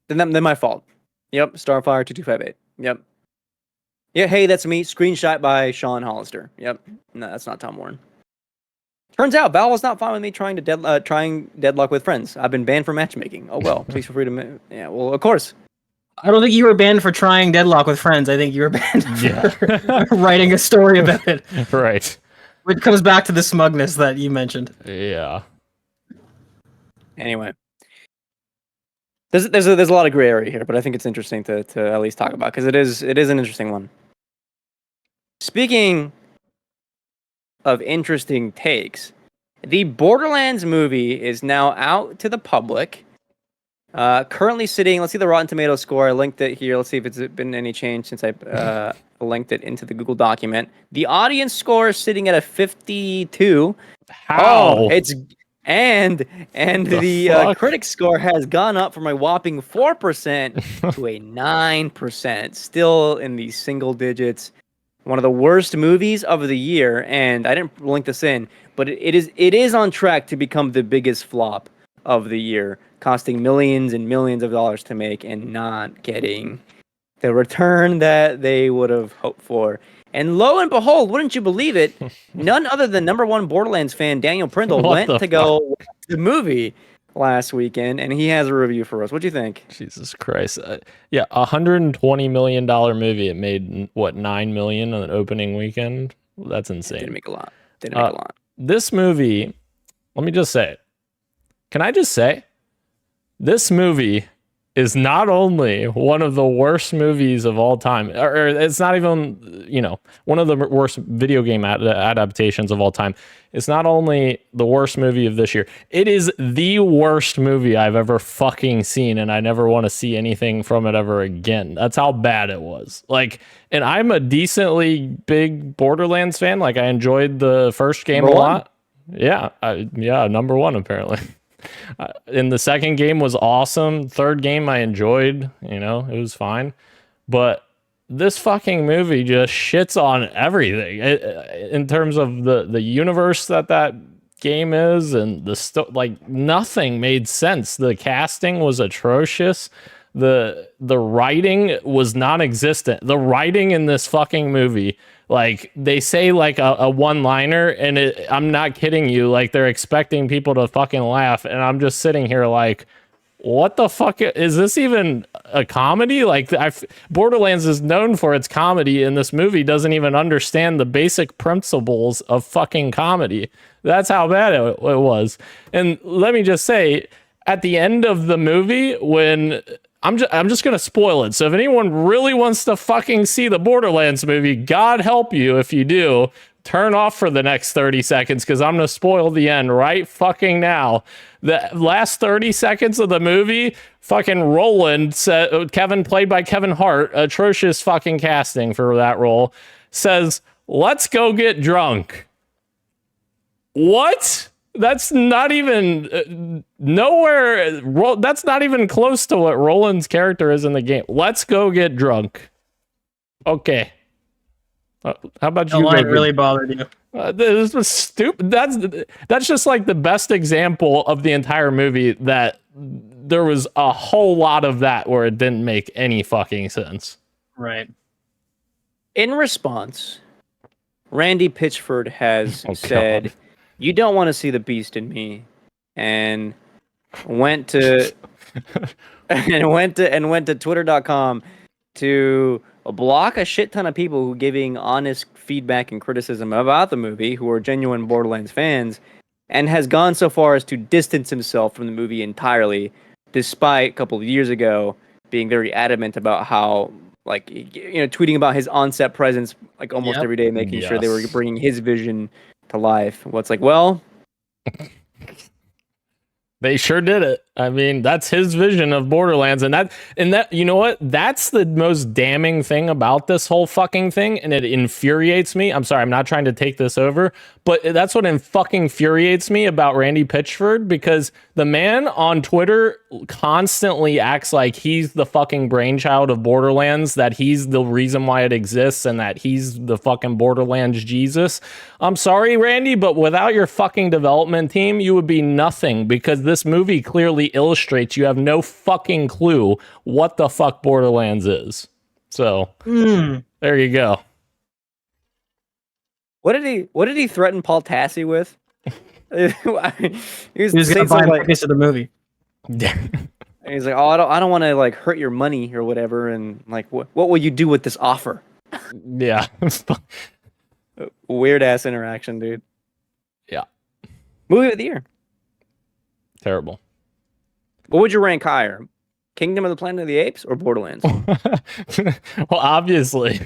Then my fault. Yep, Starfire 2258. Yep. Yeah, hey, that's me. Screenshot by Sean Hollister. Yep. No, that's not Tom Warren. Turns out Valve was not fine with me trying deadlock with friends. I've been banned from matchmaking. Oh well, please feel free to. Yeah, well, of course. I don't think you were banned for trying deadlock with friends. I think you were banned for writing a story about it. Right. Which comes back to the smugness that you mentioned. Yeah. Anyway, there's a lot of gray area here, but I think it's interesting to at least talk about because it is an interesting one. Speaking of interesting takes, the Borderlands movie is now out to the public. Currently sitting, let's see the Rotten Tomatoes score. I linked it here. Let's see if it's been any change since I linked it into the Google document. The audience score is sitting at a 52. How? Oh, it's and the critic score has gone up from a whopping 4% to a 9%, still in the single digits. One of the worst movies of the year, and I didn't link this in, but it is on track to become the biggest flop of the year, costing millions and millions of dollars to make and not getting the return that they would have hoped for. And lo and behold, wouldn't you believe it, none other than #1 Borderlands fan Daniel Prindle went to go watch the movie last weekend, and he has a review for us. What do you think? Jesus Christ. Yeah, $120 million movie. It made, what, $9 million on an opening weekend? That's insane. Didn't make a lot. Didn't make a lot. This movie, let me just say it. Can I just say, this movie is not only one of the worst movies of all time, or it's not even, one of the worst video game adaptations of all time. It's not only the worst movie of this year, it is the worst movie I've ever fucking seen, and I never want to see anything from it ever again. That's how bad it was. And I'm a decently big Borderlands fan. I enjoyed the first game a lot. Yeah, #1 apparently. And the second game was awesome. Third game I enjoyed. It was fine. But this fucking movie just shits on everything in terms of the universe that game is, and nothing made sense. The casting was atrocious. The writing was non-existent. The writing in this fucking movie, they say a one-liner, and I'm not kidding you, they're expecting people to fucking laugh, and I'm just sitting here what the fuck is this even a comedy? Borderlands is known for its comedy, and this movie doesn't even understand the basic principles of fucking comedy. That's how bad it was. And let me just say, at the end of the movie, when I'm just gonna spoil it. So if anyone really wants to fucking see the Borderlands movie, God help you if you do. Turn off for the next 30 seconds, because I'm gonna spoil the end right fucking now. The last 30 seconds of the movie, fucking Roland said, Kevin, played by Kevin Hart, atrocious fucking casting for that role, says, "Let's go get drunk." What? That's not even nowhere. That's not even close to what Roland's character is in the game. Let's go get drunk. Okay. How about you? The line really bothered you. This was stupid. That's just the best example of the entire movie, that there was a whole lot of that where it didn't make any fucking sense. Right. In response, Randy Pitchford has said, God, "You don't want to see the beast in me," and went to Twitter.com to block a shit ton of people who giving honest feedback and criticism about the movie, who are genuine Borderlands fans, and has gone so far as to distance himself from the movie entirely, despite a couple of years ago being very adamant about how, tweeting about his on-set presence almost every day, making sure they were bringing his vision to life. Well, they sure did it. I mean, that's his vision of Borderlands, and that, you know what? That's the most damning thing about this whole fucking thing, and it infuriates me. I'm sorry, I'm not trying to take this over, but that's what fucking infuriates me about Randy Pitchford, because the man on Twitter constantly acts like he's the fucking brainchild of Borderlands, that he's the reason why it exists, and that he's the fucking Borderlands Jesus. I'm sorry, Randy, but without your fucking development team, you would be nothing, because this movie clearly illustrates you have no fucking clue what the fuck Borderlands is. So there you go. What did he threaten Paul Tassi with? he was gonna buy a piece of the movie. Yeah. And he's like, "Oh, I don't want to hurt your money or whatever." And what will you do with this offer? Yeah. Weird ass interaction, dude. Yeah. Movie of the year. Terrible. What would you rank higher? Kingdom of the Planet of the Apes or Borderlands? Well, obviously.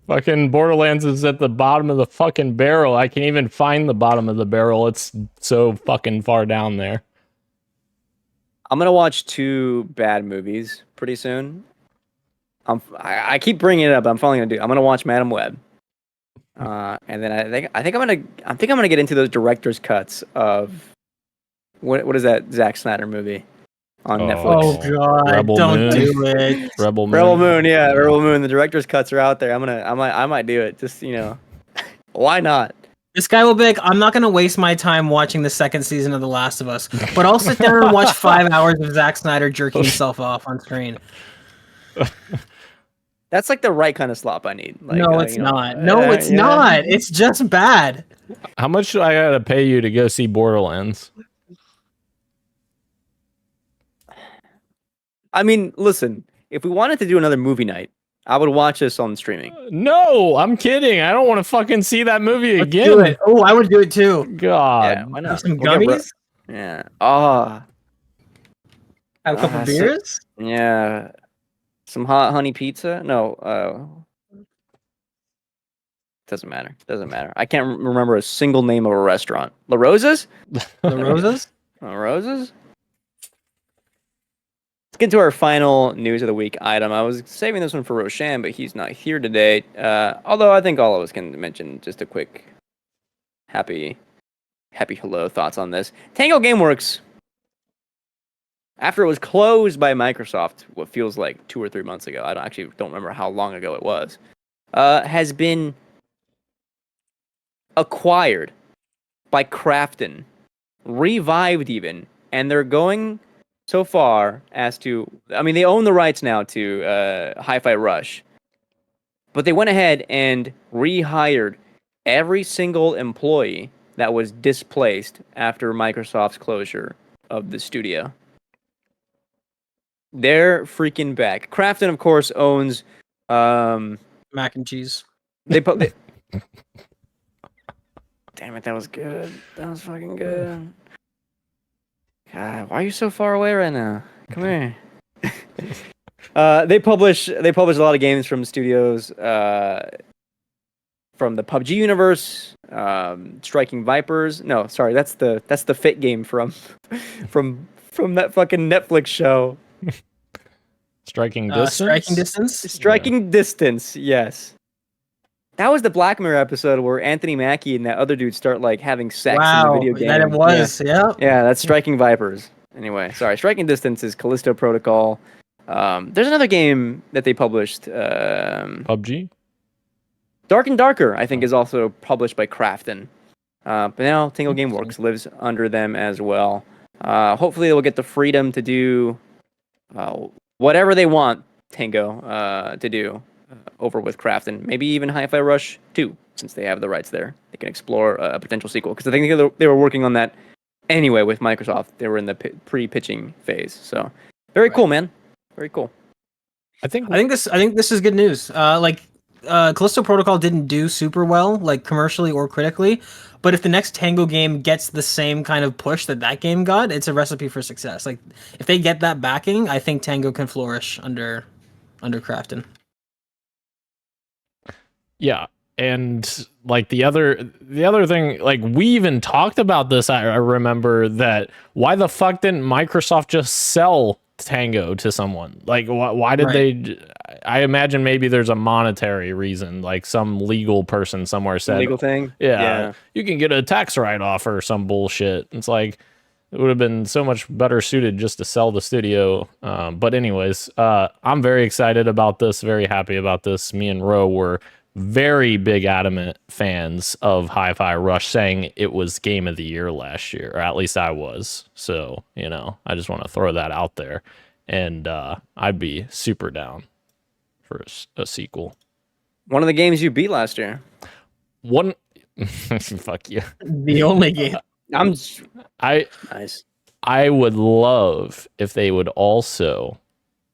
Fucking Borderlands is at the bottom of the fucking barrel. I can't even find the bottom of the barrel. It's so fucking far down there. I'm going to watch 2 bad movies pretty soon. I keep bringing it up. But I'm finally gonna do. I'm gonna watch Madam Web. And then I think I'm gonna get into those director's cuts of what is that Zack Snyder movie on Netflix? Oh God! Rebel Don't Moon. do it. Rebel Moon. Rebel Moon, yeah, Rebel Moon. The director's cuts are out there. I might do it. Just why not? This guy will be like, I'm not gonna waste my time watching the second season of The Last of Us, but I'll sit there and watch 5 hours of Zack Snyder jerking himself off on screen. That's like the right kind of slop I need. Like, No, it's not. No, it's not. It's just bad. How much do I gotta pay you to go see Borderlands? I mean, listen, if we wanted to do another movie night, I would watch this on streaming. No, I'm kidding. I don't want to fucking see that movie Let's again. do it. Oh, I would do it too. God. Yeah, why not? Some We'll get gummies. Yeah. Have a couple so- beers. Yeah. Some hot honey pizza? No, doesn't matter. Doesn't matter. I can't remember a single name of a restaurant. La Rosa's? The roses. La Rosa's? Let's get to our final news of the week item. I was saving this one for Roshan, but he's not here today. Although I think all of us can mention just a quick happy hello thoughts on this. Tango Gameworks, after it was closed by Microsoft, what feels like 2 or 3 months ago, I don't remember how long ago it was, has been acquired by Krafton, revived even, and they're going so far as to, I mean, they own the rights now to Hi-Fi Rush, but they went ahead and rehired every single employee that was displaced after Microsoft's closure of the studio. They're freaking back. Krafton, of course, owns Mac and cheese. they Damn it, that was good. That was fucking good. God, why are you so far away right now? Come here. They publish a lot of games from studios from the PUBG universe, Striking Vipers. No, sorry, that's the Fit game from that fucking Netflix show. Striking Distance? Striking distance. Striking Distance, yes. That was the Black Mirror episode where Anthony Mackie and that other dude start like having sex in the video game. That it was. Yeah. Yeah, that's Striking Vipers. Anyway, sorry. Striking Distance is Callisto Protocol. There's another game that they published. PUBG? Dark and Darker, I think, is also published by Krafton. But now Tango Gameworks lives under them as well. Hopefully, they'll get the freedom to do whatever they want Tango to do over with Krafton. Maybe even Hi-Fi Rush 2, since they have the rights there. They can explore a potential sequel. Because I think they were working on that anyway with Microsoft. They were in the pre-pitching phase. So, very cool, man. Very cool. I think this is good news. Callisto Protocol didn't do super well, like commercially or critically, but if the next Tango game gets the same kind of push that game got, it's a recipe for success. Like if they get that backing, I think Tango can flourish under Krafton. Yeah, and like the other thing, like we even talked about this. I remember that. Why the fuck didn't Microsoft just sell Tango to someone? Like why did they? I imagine maybe there's a monetary reason, like some legal person somewhere said Legal thing. Yeah, you can get a tax write-off or some bullshit. It's like it would have been so much better suited just to sell the studio. But anyways, I'm very excited about this. Very happy about this. Me and Ro were very big adamant fans of Hi-Fi Rush, saying it was game of the year last year, or at least I was. So, I just want to throw that out there. And I'd be super down for a sequel. One of the games you beat last year. Fuck you. The only game. Nice. I would love if they would also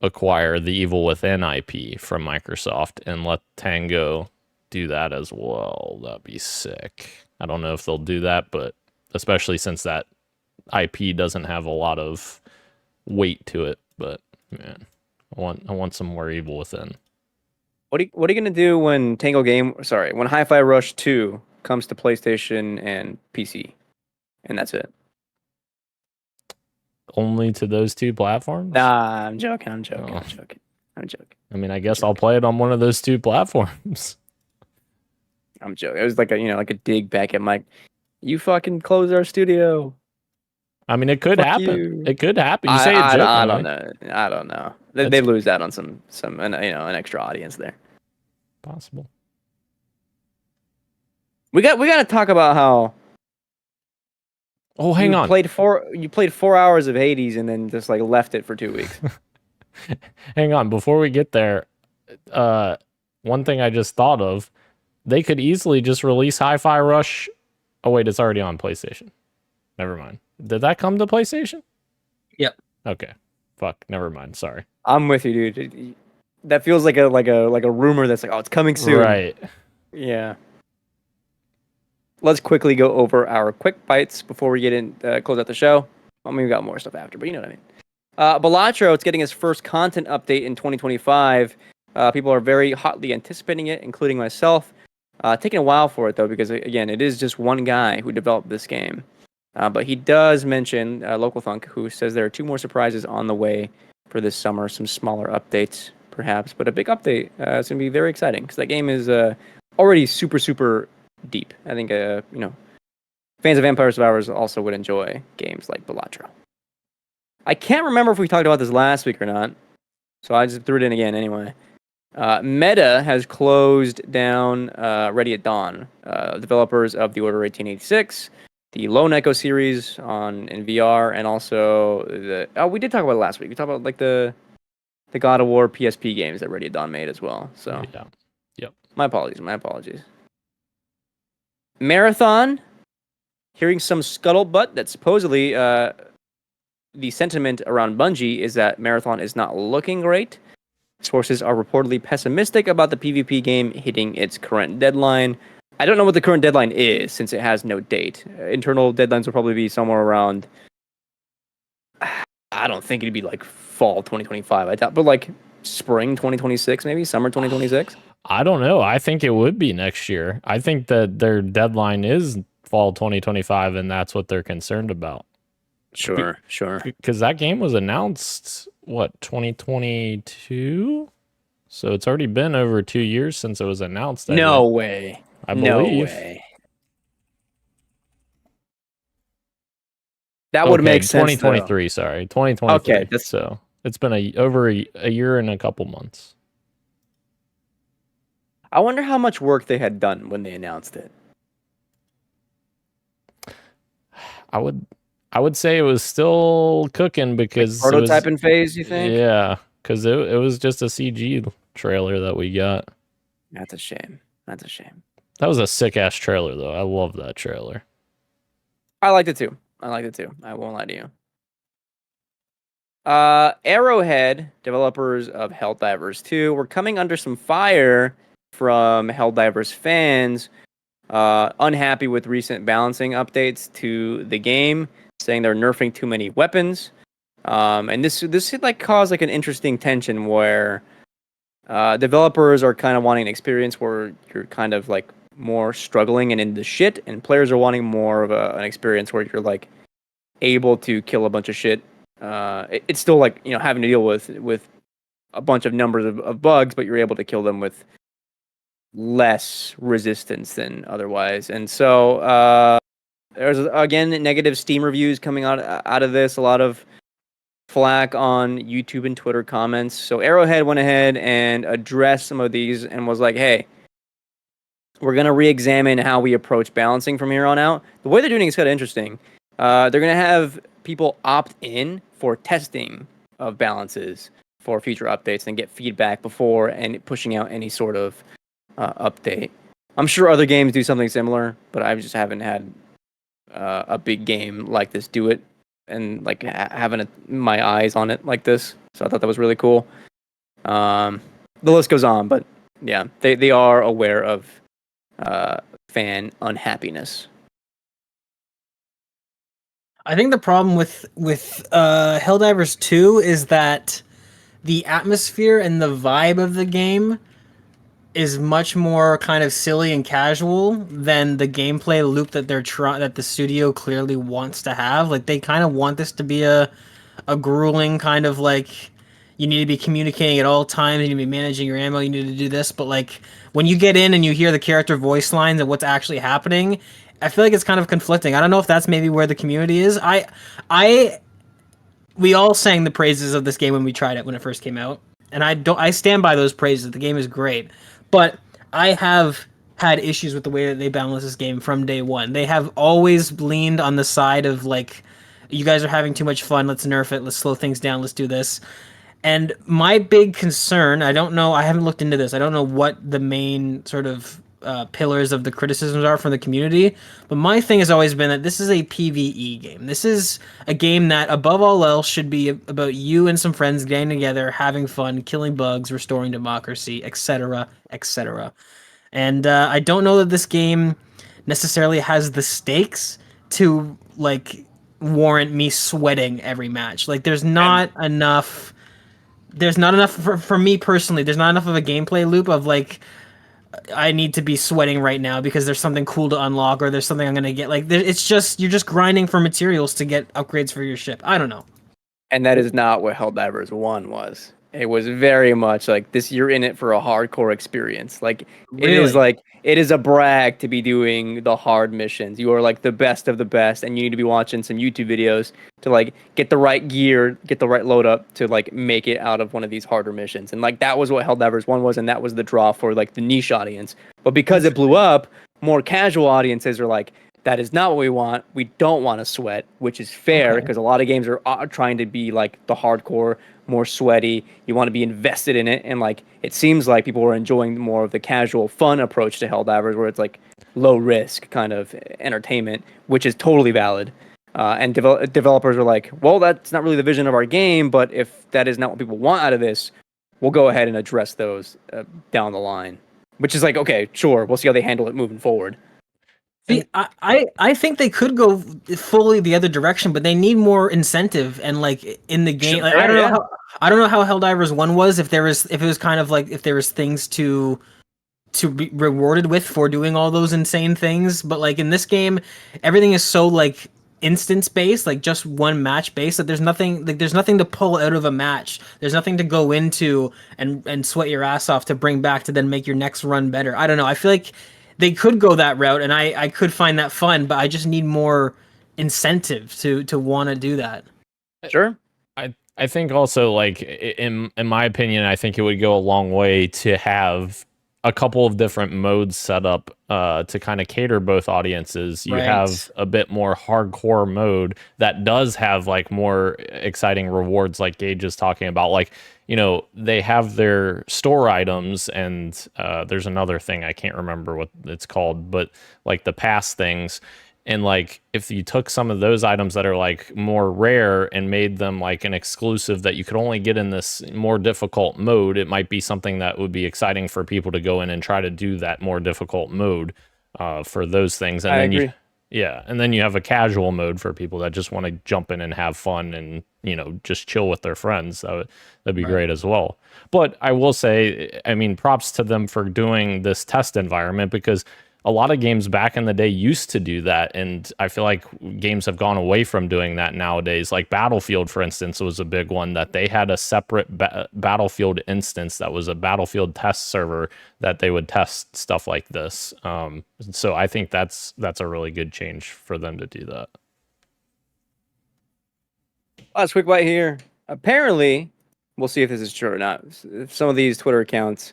acquire the Evil Within IP from Microsoft and let Tango do that as well. That'd be sick. I don't know if they'll do that, but especially since that IP doesn't have a lot of weight to it. But man, I want some more Evil Within. What are you gonna do when when Hi-Fi Rush 2 comes to PlayStation and PC, and that's it? Only to those two platforms? Nah, I'm joking. Oh. I'm joking. I'm joking. I mean, I guess I'll play it on one of those two platforms. I'm joking. It was like a dig back at Mike. You fucking close our studio. I mean, it could Fuck happen. you. It could happen. You say it jokingly. I don't know. I don't know. They lose out on some an extra audience there. Possible. We got to talk about how. Oh, hang on. You played 4 hours of Hades and then just like left it for 2 weeks. Hang on. Before we get there, one thing I just thought of, they could easily just release Hi-Fi Rush. Oh wait, it's already on PlayStation. Never mind. Did that come to PlayStation? Yep. Okay. Fuck. Never mind. Sorry. I'm with you, dude. That feels like a rumor that's like, oh, it's coming soon. Right. Yeah. Let's quickly go over our quick bites before we get in, close out the show. I mean, we got more stuff after, but you know what I mean. Balatro, it's getting its first content update in 2025. People are very hotly anticipating it, including myself. Taking a while for it, though, because, again, it is just one guy who developed this game. But he does mention Local Thunk, who says there are 2 more surprises on the way for this summer. Some smaller updates, perhaps, but a big update. It's going to be very exciting because that game is already super, super deep. I think, fans of Vampire Survivors also would enjoy games like Balatro. I can't remember if we talked about this last week or not, so I just threw it in again anyway. Meta has closed down Ready at Dawn, developers of the Order 1886, the Lone Echo series in VR, and also we did talk about it last week. We talked about like the God of War PSP games that Ready at Dawn made as well. So yeah. Yep. My apologies. Marathon, hearing some scuttlebutt that supposedly the sentiment around Bungie is that Marathon is not looking great. Sources are reportedly pessimistic about the PvP game hitting its current deadline. I don't know what the current deadline is since it has no date. Internal deadlines will probably be somewhere around. I don't think it'd be like fall 2025. I doubt, but like spring 2026, maybe summer 2026. I don't know. I think it would be next year. I think that their deadline is fall 2025, and that's what they're concerned about. Sure. Because that game was announced, 2022? So it's already been over 2 years since it was announced. No way. I believe. No way. That would make sense. 2023, sorry. 2023. Okay. So it's been over a year and a couple months. I wonder how much work they had done when they announced it. I would say it was still cooking because like prototyping phase, you think? Yeah, because it was just a CG trailer that we got. That's a shame. That was a sick ass trailer though. I love that trailer. I liked it too. I won't lie to you. Arrowhead, developers of Helldivers 2, were coming under some fire from Helldivers fans, unhappy with recent balancing updates to the game, saying they're nerfing too many weapons. And this like caused like an interesting tension where developers are kind of wanting an experience where you're kind of like more struggling and in the shit, and players are wanting more of an experience where you're like able to kill a bunch of shit. It's still like having to deal with a bunch of numbers of bugs, but you're able to kill them with less resistance than otherwise. And so there's again negative Steam reviews coming out of this. A lot of flack on YouTube and Twitter comments. So Arrowhead went ahead and addressed some of these and was like, hey, we're going to re-examine how we approach balancing from here on out. The way they're doing it is kind of interesting. They're going to have people opt in for testing of balances for future updates and get feedback before and pushing out any sort of update. I'm sure other games do something similar, but I just haven't had a big game like this do it and like having my eyes on it like this. So I thought that was really cool. The list goes on, but yeah, they are aware of fan unhappiness. I think the problem with Helldivers 2 is that the atmosphere and the vibe of the game is much more kind of silly and casual than the gameplay loop that that the studio clearly wants to have. Like they kind of want this to be a grueling kind of like, you need to be communicating at all times, you need to be managing your ammo, you need to do this, but like when you get in and you hear the character voice lines and what's actually happening, I feel like it's kind of conflicting. I don't know if that's maybe where the community is. I we all sang the praises of this game when we tried it when it first came out, and I stand by those praises. The game is great, but I have had issues with the way that they balance this game from day one. They have always leaned on the side of like, you guys are having too much fun. Let's nerf it. Let's slow things down. Let's do this. And my big concern, I don't know, I haven't looked into this. I don't know what the main sort of pillars of the criticisms are from the community, but my thing has always been that this is a PvE game. This is a game that, above all else, should be about you and some friends getting together, having fun, killing bugs, restoring democracy, etc., etc. And I don't know that this game necessarily has the stakes to like warrant me sweating every match. Like, there's not enough. There's not enough for me personally. There's not enough of a gameplay loop of like, I need to be sweating right now because there's something cool to unlock or there's something I'm gonna get. Like, it's just, you're just grinding for materials to get upgrades for your ship. I don't know. And that is not what Helldivers 1 was. It was very much like this, you're in it for a hardcore experience. Like, Really? it is a brag to be doing the hard missions. You are like the best of the best, and you need to be watching some YouTube videos to like get the right gear, get the right load up to like make it out of one of these harder missions. And like that was what Helldivers 1 was, and that was the draw for like the niche audience. But because it blew up, more casual audiences are like, that is not what we want. We don't want to sweat, which is fair because a lot of games are trying to be like the hardcore, more sweaty. You want to be invested in it, and like it seems like people are enjoying more of the casual, fun approach to Helldivers, where it's like low risk kind of entertainment, which is totally valid. And developers are like, well, that's not really the vision of our game, but if that is not what people want out of this, we'll go ahead and address those down the line. Which is like, okay, sure, we'll see how they handle it moving forward. See, I think they could go fully the other direction, but they need more incentive and like in the game. Like, I don't know how Helldivers 1 was, if it was kind of like if there was things to be rewarded with for doing all those insane things, but like in this game, everything is so like instance based, like just one match based, that there's nothing to pull out of a match. There's nothing to go into and sweat your ass off to bring back to then make your next run better. I don't know. I feel like they could go that route, and I could find that fun, but I just need more incentive to want to do that. Sure. I think also, like, in my opinion, I think it would go a long way to have a couple of different modes set up to kind of cater both audiences. You have a bit more hardcore mode that does have like more exciting rewards, like Gage is talking about. Like, you know, they have their store items, and there's another thing I can't remember what it's called, but like the pass things. And like, if you took some of those items that are like more rare and made them like an exclusive that you could only get in this more difficult mode, it might be something that would be exciting for people to go in and try to do that more difficult mode for those things. And I then agree. and then you have a casual mode for people that just want to jump in and have fun and, you know, just chill with their friends. That'd be great as well. But I will say, I mean, props to them for doing this test environment, because a lot of games back in the day used to do that, and I feel like games have gone away from doing that nowadays. Like Battlefield, for instance, was a big one, that they had a separate Battlefield instance that was a Battlefield test server that they would test stuff like this. So I think that's a really good change for them to do that. Last quick bite here. Apparently, we'll see if this is true or not. Some of these Twitter accounts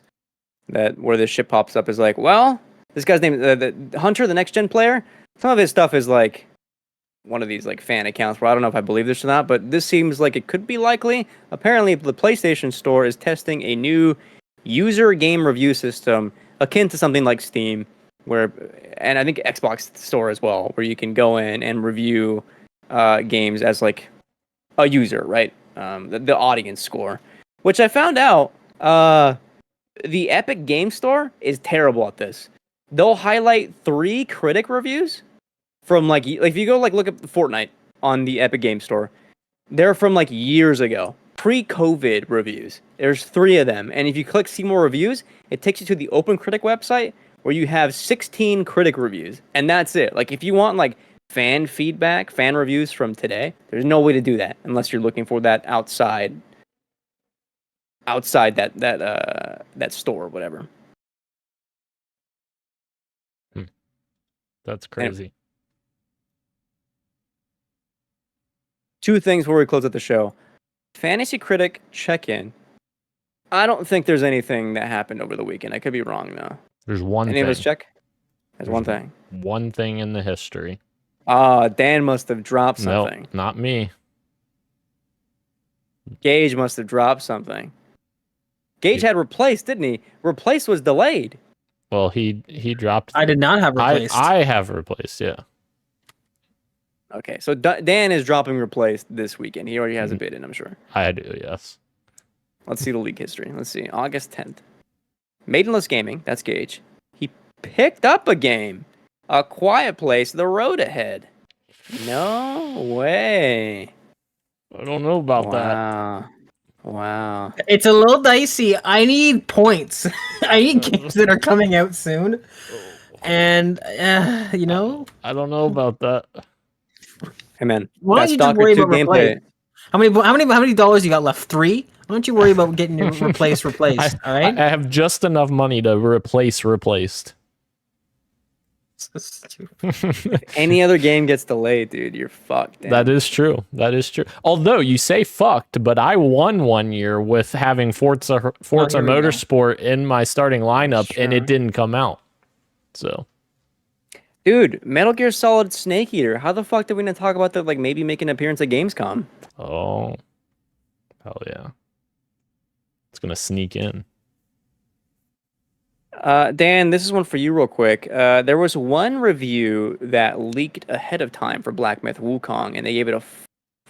where this ship pops up is like, well, this guy's name, the Hunter, the next gen player. Some of his stuff is like one of these like fan accounts where I don't know if I believe this or not, but this seems like it could be likely. Apparently, the PlayStation Store is testing a new user game review system akin to something like Steam, and I think Xbox Store as well, where you can go in and review games as like a user, right? The audience score, which I found out the Epic Game Store is terrible at this. They'll highlight 3 critic reviews from like if you go like look up Fortnite on the Epic Game Store, they're from like years ago, pre-COVID reviews. There's 3 of them, and if you click see more reviews, it takes you to the Open Critic website where you have 16 critic reviews, and that's it. Like if you want like fan feedback, fan reviews from today, there's no way to do that unless you're looking for that outside outside that store or whatever. That's crazy. Two things before we close out the show. Fantasy Critic check-in. I don't think there's anything that happened over the weekend. I could be wrong, though. There's one Any thing. of us check? There's one thing. One thing in the history. Dan must have dropped something. No, not me. Gage must have dropped something. Gage had Replaced, didn't he? Replaced was delayed. Well, he dropped. I did not have Replaced. I have Replaced, yeah. Okay, so Dan is dropping Replaced this weekend. He already has a bid in, I'm sure. I do, yes. Let's see the league history. Let's see. August 10th. Maidenless Gaming, that's Gage. He picked up a game. A Quiet Place, The Road Ahead. No way. I don't know about that. Wow. It's a little dicey. I need points. I need games that are coming out soon. And, you know. I don't know about that. Hey, man. Why don't you just worry about Replaced? How many dollars you got left? 3? Why don't you worry about getting your replaced? All right. I have just enough money to replace Replaced. So stupid. If any other game gets delayed, dude, you're fucked. Dan. That is true. That is true. Although you say fucked, but I won one year with having Forza Motorsport in my starting lineup, and it didn't come out. So, dude, Metal Gear Solid Snake Eater. How the fuck did we not talk about that? Like maybe make an appearance at Gamescom. Oh, hell yeah! It's gonna sneak in. Dan, this is one for you real quick. There was one review that leaked ahead of time for Black Myth Wukong, and they gave it a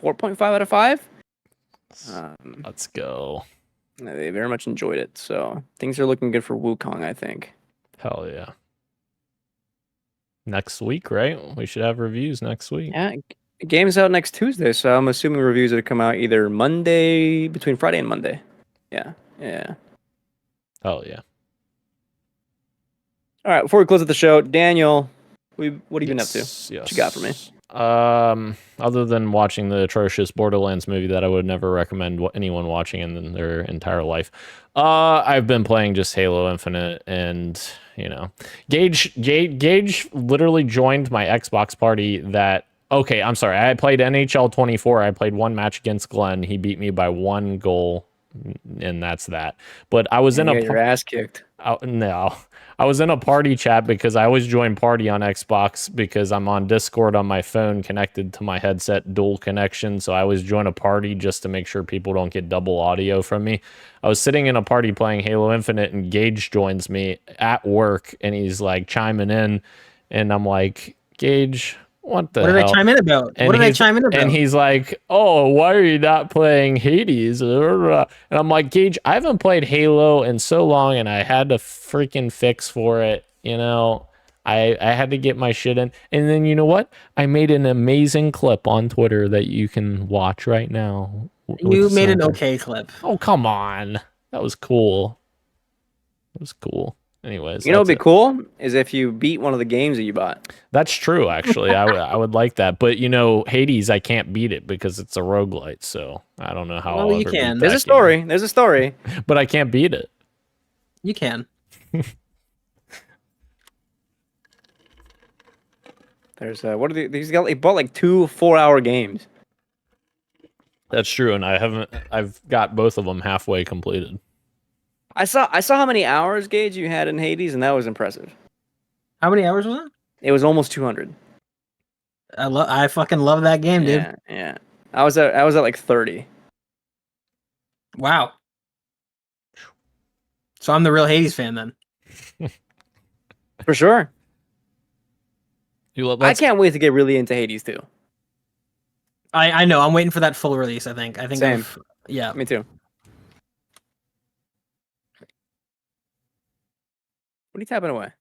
4.5 out of 5. Let's go. They very much enjoyed it, so things are looking good for Wukong, I think. Hell yeah. Next week, right? We should have reviews next week. Yeah, game's out next Tuesday, so I'm assuming reviews would come out either Monday, between Friday and Monday. Yeah. Hell yeah. All right, before we close out the show, Daniel, what have you been up to? Yes. What you got for me? Other than watching the atrocious Borderlands movie that I would never recommend anyone watching in their entire life, I've been playing just Halo Infinite, and you know, Gage literally joined my Xbox party. Okay, I'm sorry, I played NHL 24. I played one match against Glenn. He beat me by 1 goal, and that's that. But I was your ass kicked. No. I was in a party chat because I always join party on Xbox because I'm on Discord on my phone connected to my headset, dual connection. So I always join a party just to make sure people don't get double audio from me. I was sitting in a party playing Halo Infinite, and Gage joins me at work, and he's like chiming in, and I'm like, Gage, what the hell? What did I chime in about? And he's like, oh, why are you not playing Hades? And I'm like, Gage, I haven't played Halo in so long, and I had to freaking fix for it. You know, I had to get my shit in. And then you know what? I made an amazing clip on Twitter that you can watch right now. You made an okay clip. Oh, come on. That was cool. It was cool. Anyways, you know what'd be cool is if you beat one of the games that you bought. That's true, actually. I would like that. But, you know, Hades, I can't beat it because it's a roguelite, so I don't know how I'll you ever can. beat that There's a story. But I can't beat it. You can. There's what are he bought like 2 4-hour games. That's true, and I've got both of them halfway completed. I saw how many hours, Gage, you had in Hades, and that was impressive. How many hours was that? It was almost 200. I fucking love that game, dude. Yeah. I was at like 30. Wow. So I'm the real Hades fan then. For sure. I Let's can't wait to get really into Hades too. I know. I'm waiting for that full release. I think. Same. Yeah. Me too. What are you tapping away?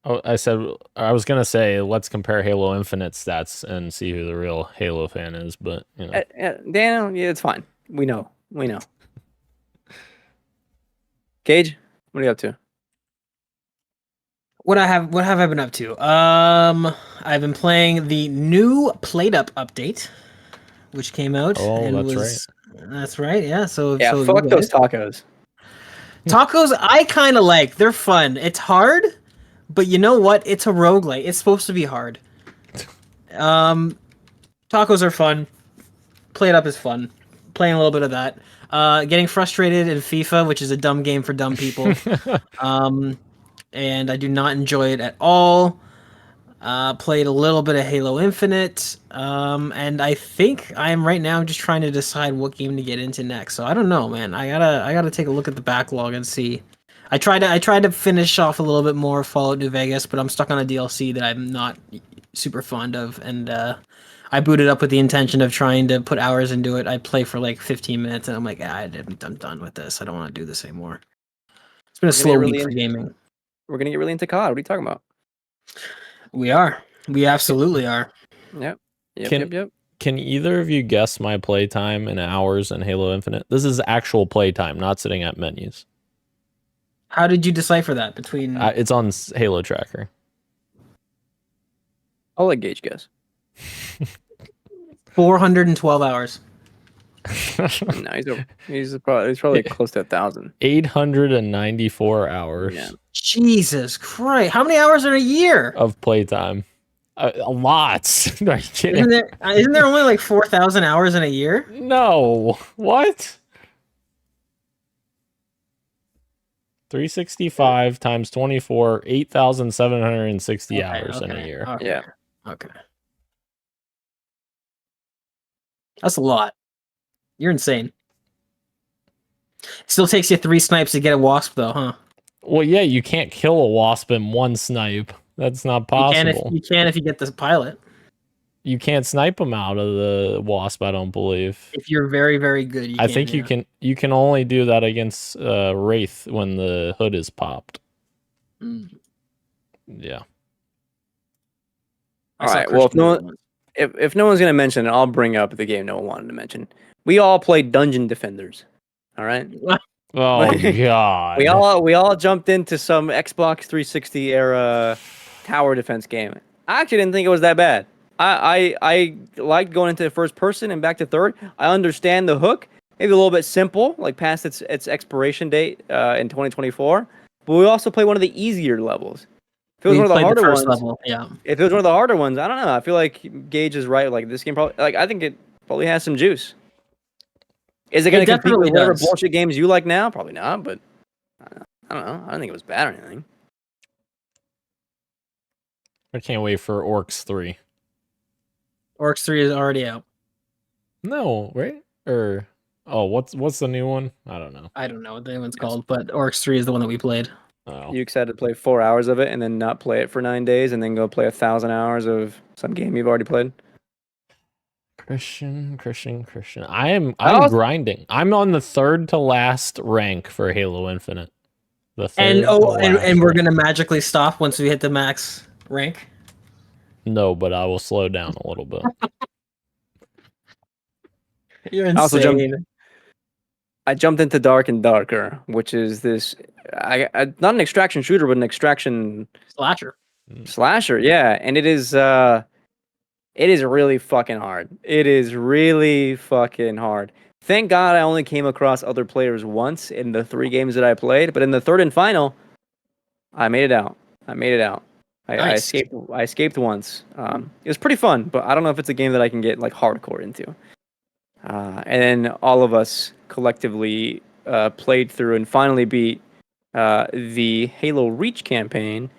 Oh, I was gonna say let's compare Halo Infinite stats and see who the real Halo fan is, but you know, Dan, yeah, it's fine. We know. Gage, what are you up to? What have I been up to? I've been playing the new Played Up update, which came out. Oh, and that's was, That's right. Yeah. So Yeah, so fuck you those guys- tacos. tacos. I kind of like. They're fun. It's hard, but you know what? It's a roguelite. It's supposed to be hard. Tacos are fun. Play it up is fun. Playing a little bit of that. Getting frustrated in FIFA, which is a dumb game for dumb people. And I do not enjoy it at all. Played a little bit of Halo Infinite, and I think I'm right now just trying to decide what game to get into next. So I don't know, man. I gotta take a look at the backlog and see. I tried to finish off a little bit more Fallout New Vegas, but I'm stuck on a DLC that I'm not super fond of, and I booted up with the intention of trying to put hours into it. I play for like 15 minutes, and I'm like, I'm done with this. I don't want to do this anymore. It's been a slow week for gaming. We're gonna get really into COD. What are you talking about? We are. We absolutely are. Yep. Can either of you guess my playtime in hours in Halo Infinite? This is actual playtime, not sitting at menus. How did you decipher that between? It's on Halo Tracker. I'll let Gage guess. 412 hours. No, he's probably close to 1,000. 894 hours Yeah. Jesus Christ! How many hours in a year? of playtime. A lot. Are you kidding? Isn't there only like 4,000 hours in a year? No. What? 365 times 24, 8,760 hours in a year. Okay. Yeah. Okay. That's a lot. You're insane. Still takes you 3 snipes to get a wasp, though, huh? Well, yeah, you can't kill a wasp in one snipe. That's not possible. You can if you get the pilot. You can't snipe them out of the wasp, I don't believe. If you're very, very good, I think you can. You can only do that against Wraith when the hood is popped. Yeah. All right. Well, if no one's gonna mention it, I'll bring up the game no one wanted to mention. We all played Dungeon Defenders. All right. Oh God. We all jumped into some Xbox 360 era tower defense game. I actually didn't think it was that bad. I liked going into first person and back to third. I understand the hook. Maybe a little bit simple, like past its expiration date in 2024. But we also play one of the easier levels. If it was one of the harder ones, level, yeah. If it was one of the harder ones, I don't know. I feel like Gage is right. Like this game probably, I think it probably has some juice. Is it going to compete with whatever bullshit games you like now? Probably not. But I don't know. I don't think it was bad or anything. I can't wait for Orcs 3. Orcs 3 is already out. No, right? Or what's the new one? I don't know. I don't know what the new one's called, but Orcs 3 is the one that we played. Oh. You excited to play 4 hours of it and then not play it for 9 days and then go play 1,000 hours of some game you've already played? Christian. I'm grinding. I'm on the third to last rank for Halo Infinite. And we're gonna magically stop once we hit the max rank. No, but I will slow down a little bit. You're insane. I jumped into Dark and Darker, which is this not an extraction shooter, but an extraction slasher. Yeah, and it is really fucking hard. It is really fucking hard. Thank God I only came across other players once in the 3 games that I played, but in the third and final, I made it out. Nice. I escaped once. It was pretty fun, but I don't know if it's a game that I can get like hardcore into. And then all of us collectively played through and finally beat the Halo Reach campaign.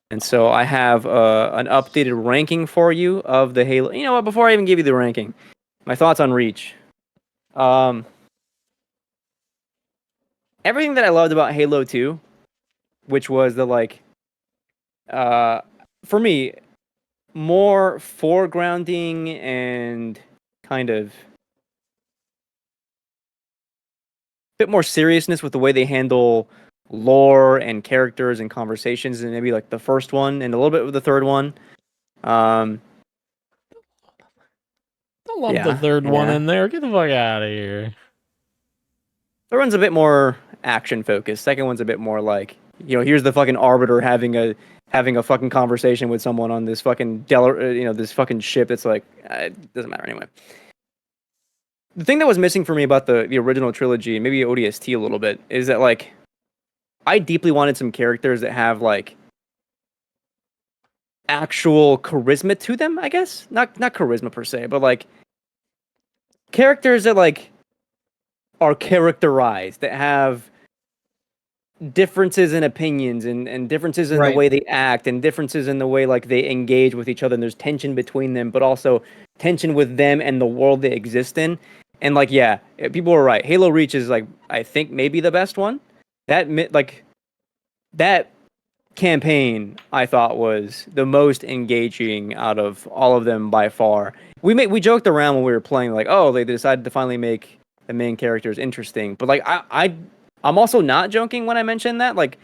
And so I have an updated ranking for you of the Halo. You know what? Before I even give you the ranking, my thoughts on Reach. Everything that I loved about Halo 2, which was the for me, more foregrounding and kind of bit more seriousness with the way they handle lore and characters and conversations than maybe like the first one and a little bit with the third one. Don't lump the third one in there. Get the fuck out of here. Third one's a bit more action focused. Second one's a bit more like, here's the fucking Arbiter having a fucking conversation with someone on this fucking this fucking ship that's like, it doesn't matter anyway. the thing that was missing for me about the original trilogy, maybe ODST a little bit, is that like I deeply wanted some characters that have like actual charisma to them, I guess. Not charisma per se, but like characters that like are characterized, that have differences in opinions and differences in the way they act and differences in the way like they engage with each other, and there's tension between them, but also tension with them and the world they exist in. And like, yeah, people are right. Halo Reach is like, I think maybe the best one. That campaign I thought was the most engaging out of all of them by far. We joked around when we were playing like, oh, they decided to finally make the main characters interesting. But like I'm also not joking when I mention that. Like,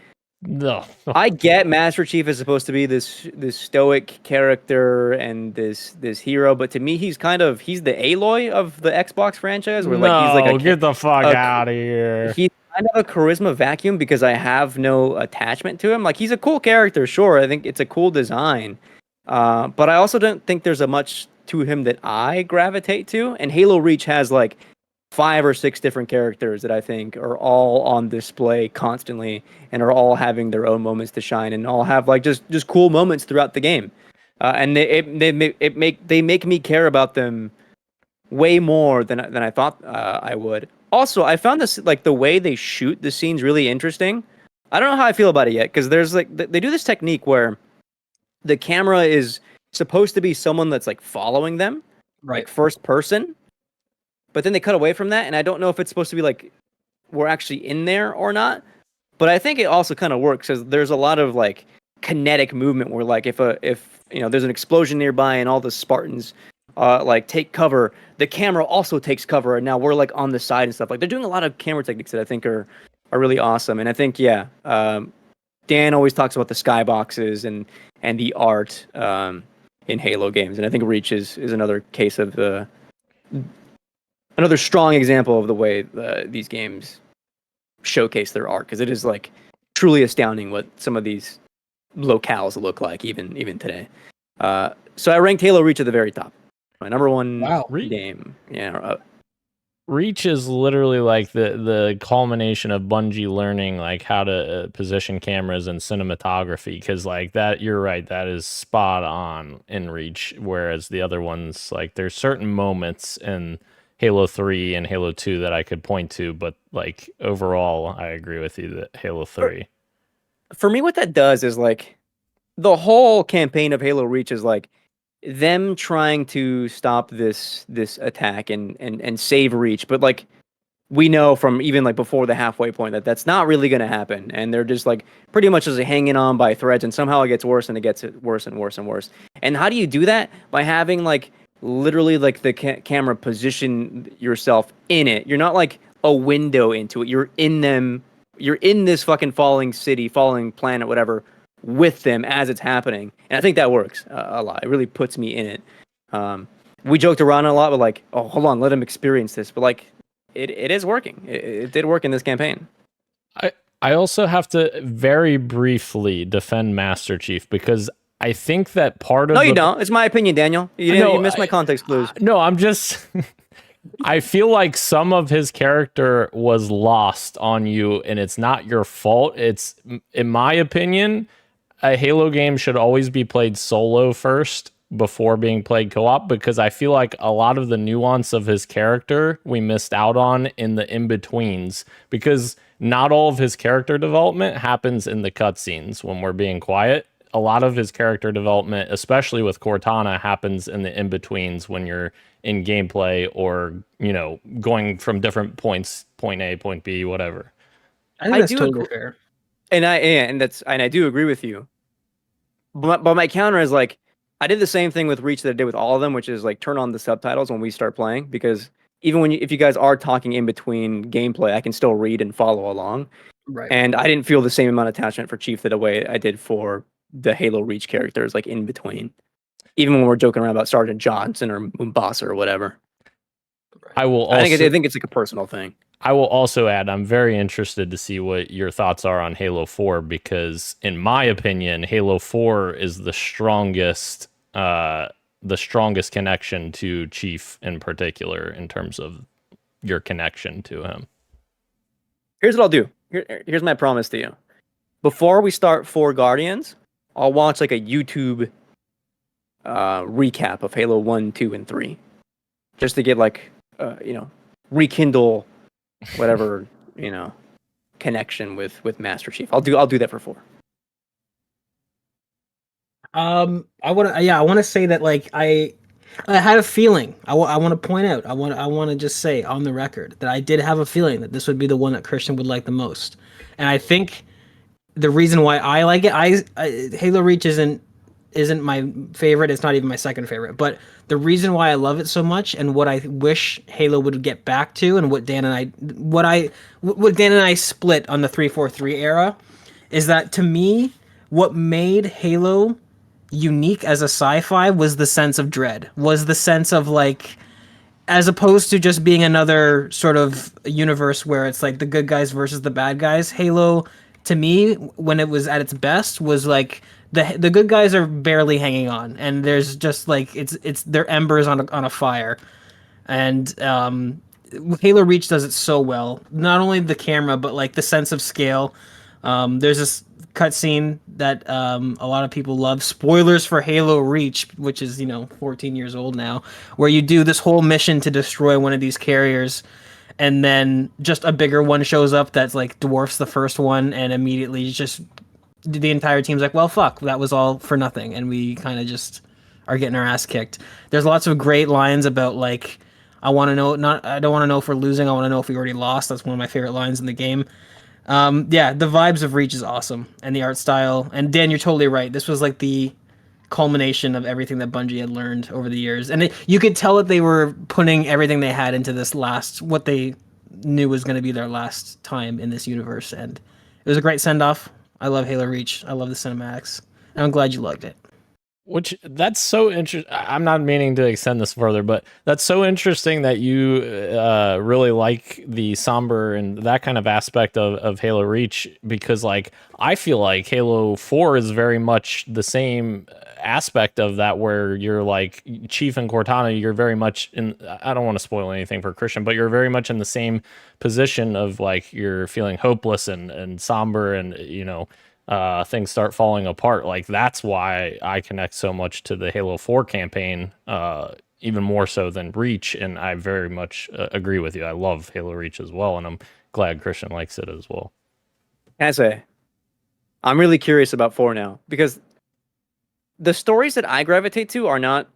No. I get Master Chief is supposed to be this stoic character and this hero, but to me he's the Aloy of the Xbox franchise, where like he's like get the fuck out of here. He's kind of a charisma vacuum because I have no attachment to him. Like, he's a cool character, sure. I think it's a cool design, but I also don't think there's a much to him that I gravitate to. And Halo Reach has like 5 or 6 different characters that I think are all on display constantly and are all having their own moments to shine and all have like just cool moments throughout the game. And they make me care about them way more than I thought I would. Also, I found this like the way they shoot the scenes really interesting. I don't know how I feel about it yet, because there's like they do this technique where the camera is supposed to be someone that's like following them, like first person. But then they cut away from that, and I don't know if it's supposed to be like we're actually in there or not. But I think it also kind of works, because there's a lot of like kinetic movement where like if there's an explosion nearby and all the Spartans like take cover, the camera also takes cover, and now we're like on the side and stuff. Like, they're doing a lot of camera techniques that I think are really awesome. And I think Dan always talks about the skyboxes and the art in Halo games, and I think Reach is another case of another strong example of the way these games showcase their art, because it is like truly astounding what some of these locales look like even today. So I ranked Halo Reach at the very top. My number one game. Yeah. Reach is literally like the culmination of Bungie learning like how to position cameras and cinematography, because like that, you're right, that is spot on in Reach, whereas the other ones, like, there's certain moments in Halo 3 and Halo 2 that I could point to, but like overall I agree with you that Halo 3. For me, what that does is like the whole campaign of Halo Reach is like them trying to stop this attack and save Reach, but like we know from even like before the halfway point that that's not really going to happen, and they're just like pretty much just hanging on by threads, and somehow it gets worse and it gets worse and worse and worse. And how do you do that? By having like literally like the camera position yourself in it. You're not like a window into it. You're in them. You're in this fucking falling city, falling planet, whatever, with them as it's happening. And I think that works a lot. It really puts me in it. We joked around a lot, but like, oh, hold on, let him experience this. But like, it is working. It did work in this campaign. I also have to very briefly defend Master Chief, because I think that part of you don't. It's my opinion, Daniel. You missed my context clues. No, I'm just... I feel like some of his character was lost on you, and it's not your fault. It's, in my opinion, a Halo game should always be played solo first before being played co-op, because I feel like a lot of the nuance of his character we missed out on in the in-betweens, because not all of his character development happens in the cutscenes when we're being quiet. A lot of his character development, especially with Cortana, happens in the in-betweens when you're in gameplay or, going from different points, point A, point B, whatever. I think that's totally fair. And I do agree with you. But my counter is like, I did the same thing with Reach that I did with all of them, which is like turn on the subtitles when we start playing, because even if you guys are talking in between gameplay, I can still read and follow along. Right. And I didn't feel the same amount of attachment for Chief the way I did for the Halo Reach characters, like in between. Even when we're joking around about Sergeant Johnson or Mombasa or whatever. I think it's like a personal thing. I will also add, I'm very interested to see what your thoughts are on Halo 4, because in my opinion, Halo 4 is the strongest connection to Chief in particular in terms of your connection to him. Here's what I'll do. Here's my promise to you. Before we start 4 Guardians, I'll watch like a YouTube recap of Halo 1, 2, and 3. Just to get like, rekindle whatever, connection with Master Chief. I'll do that for 4. I want to say that like I had a feeling. I want to point out. I want to just say on the record that I did have a feeling that this would be the one that Christian would like the most. And I think the reason why I like it, Halo Reach isn't my favorite. It's not even my second favorite. But the reason why I love it so much and what I wish Halo would get back to, and what Dan and I split on the 343 era, is that to me, what made Halo unique as a sci-fi was the sense of dread, was the sense of like, as opposed to just being another sort of universe where it's like the good guys versus the bad guys. Halo, to me, when it was at its best, was like the good guys are barely hanging on, and there's just like it's they're embers on a fire, and Halo Reach does it so well. Not only the camera, but like the sense of scale. There's this cutscene that a lot of people love. Spoilers for Halo Reach, which is 14 years old now, where you do this whole mission to destroy one of these carriers, and then just a bigger one shows up that's like dwarfs the first one, and immediately just the entire team's like, well, fuck, that was all for nothing, and we kind of just are getting our ass kicked. There's lots of great lines about like, I don't want to know if we're losing, I want to know if we already lost. That's one of my favorite lines in the game. The vibes of Reach is awesome, and the art style. And Dan, you're totally right. This was like the culmination of everything that Bungie had learned over the years, and you could tell that they were putting everything they had into this what they knew was going to be their last time in this universe. And it was a great send off. I love Halo Reach. I love the cinematics. And I'm glad you liked it. Which, that's so interesting. I'm not meaning to extend this further, but that's so interesting that you really like the somber and that kind of aspect of Halo Reach, because like I feel like Halo 4 is very much the same aspect of that, where you're like Chief and Cortana, you're very much in, I don't want to spoil anything for Christian, but you're very much in the same position of like you're feeling hopeless and somber, and things start falling apart. Like that's why I connect so much to the Halo 4 campaign, even more so than Reach, and I very much agree with you. I love Halo Reach as well, and I'm glad Christian likes it as well. Can I say, I'm really curious about 4 now, because the stories that I gravitate to are not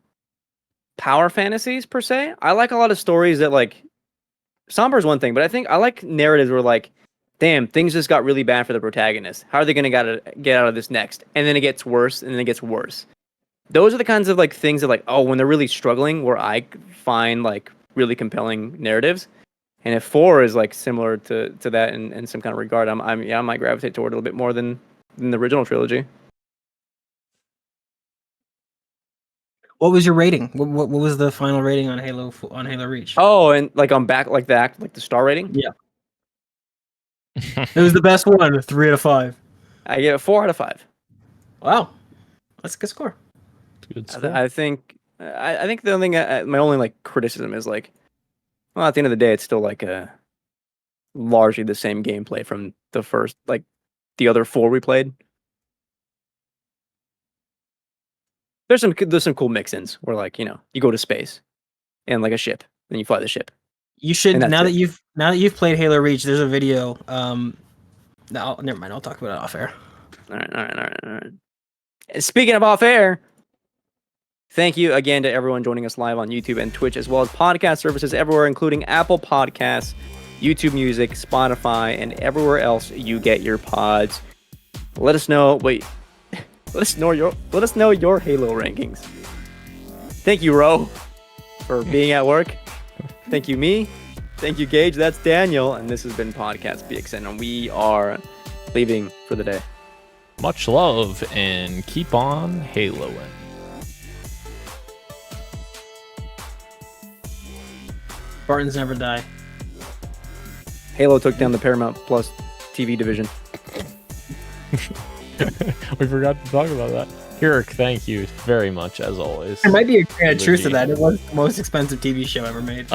power fantasies per se. I like a lot of stories that, like, somber is one thing, but I think I like narratives where like, damn, things just got really bad for the protagonist. How are they going to get out of this next? And then it gets worse, and then it gets worse. Those are the kinds of like things that like, oh, when they're really struggling, where I find like really compelling narratives. And if 4 is like similar to that in some kind of regard, I might gravitate toward it a little bit more than the original trilogy. What was your rating? What was the final rating on Halo Reach? Oh, and like on back like that, like the star rating. Yeah. It was the best one, 3 out of 5. I give it 4 out of 5. Wow, that's a good score. Good score. I think the only thing, my only like criticism is like, well, at the end of the day, it's still like largely the same gameplay from the first, like the other 4 we played. There's some cool mix-ins where like you go to space and like a ship, then you fly the ship. You should, now that you've played Halo Reach, there's a video. No, never mind. I'll talk about it off air. All right. And speaking of off air, thank you again to everyone joining us live on YouTube and Twitch, as well as podcast services everywhere, including Apple Podcasts, YouTube Music, Spotify, and everywhere else you get your pods. Let us know. Let us know your Halo rankings. Thank you, Ro, for being at work. Thank you, me. Thank you, Gage. That's Daniel, and this has been Podcast PXN, and we are leaving for the day. Much love, and keep on Haloing. Spartans never die. Halo took down the Paramount Plus TV division. We forgot to talk about that. Hirik, thank you very much, as always. There might be a truth to that. It was the most expensive TV show ever made.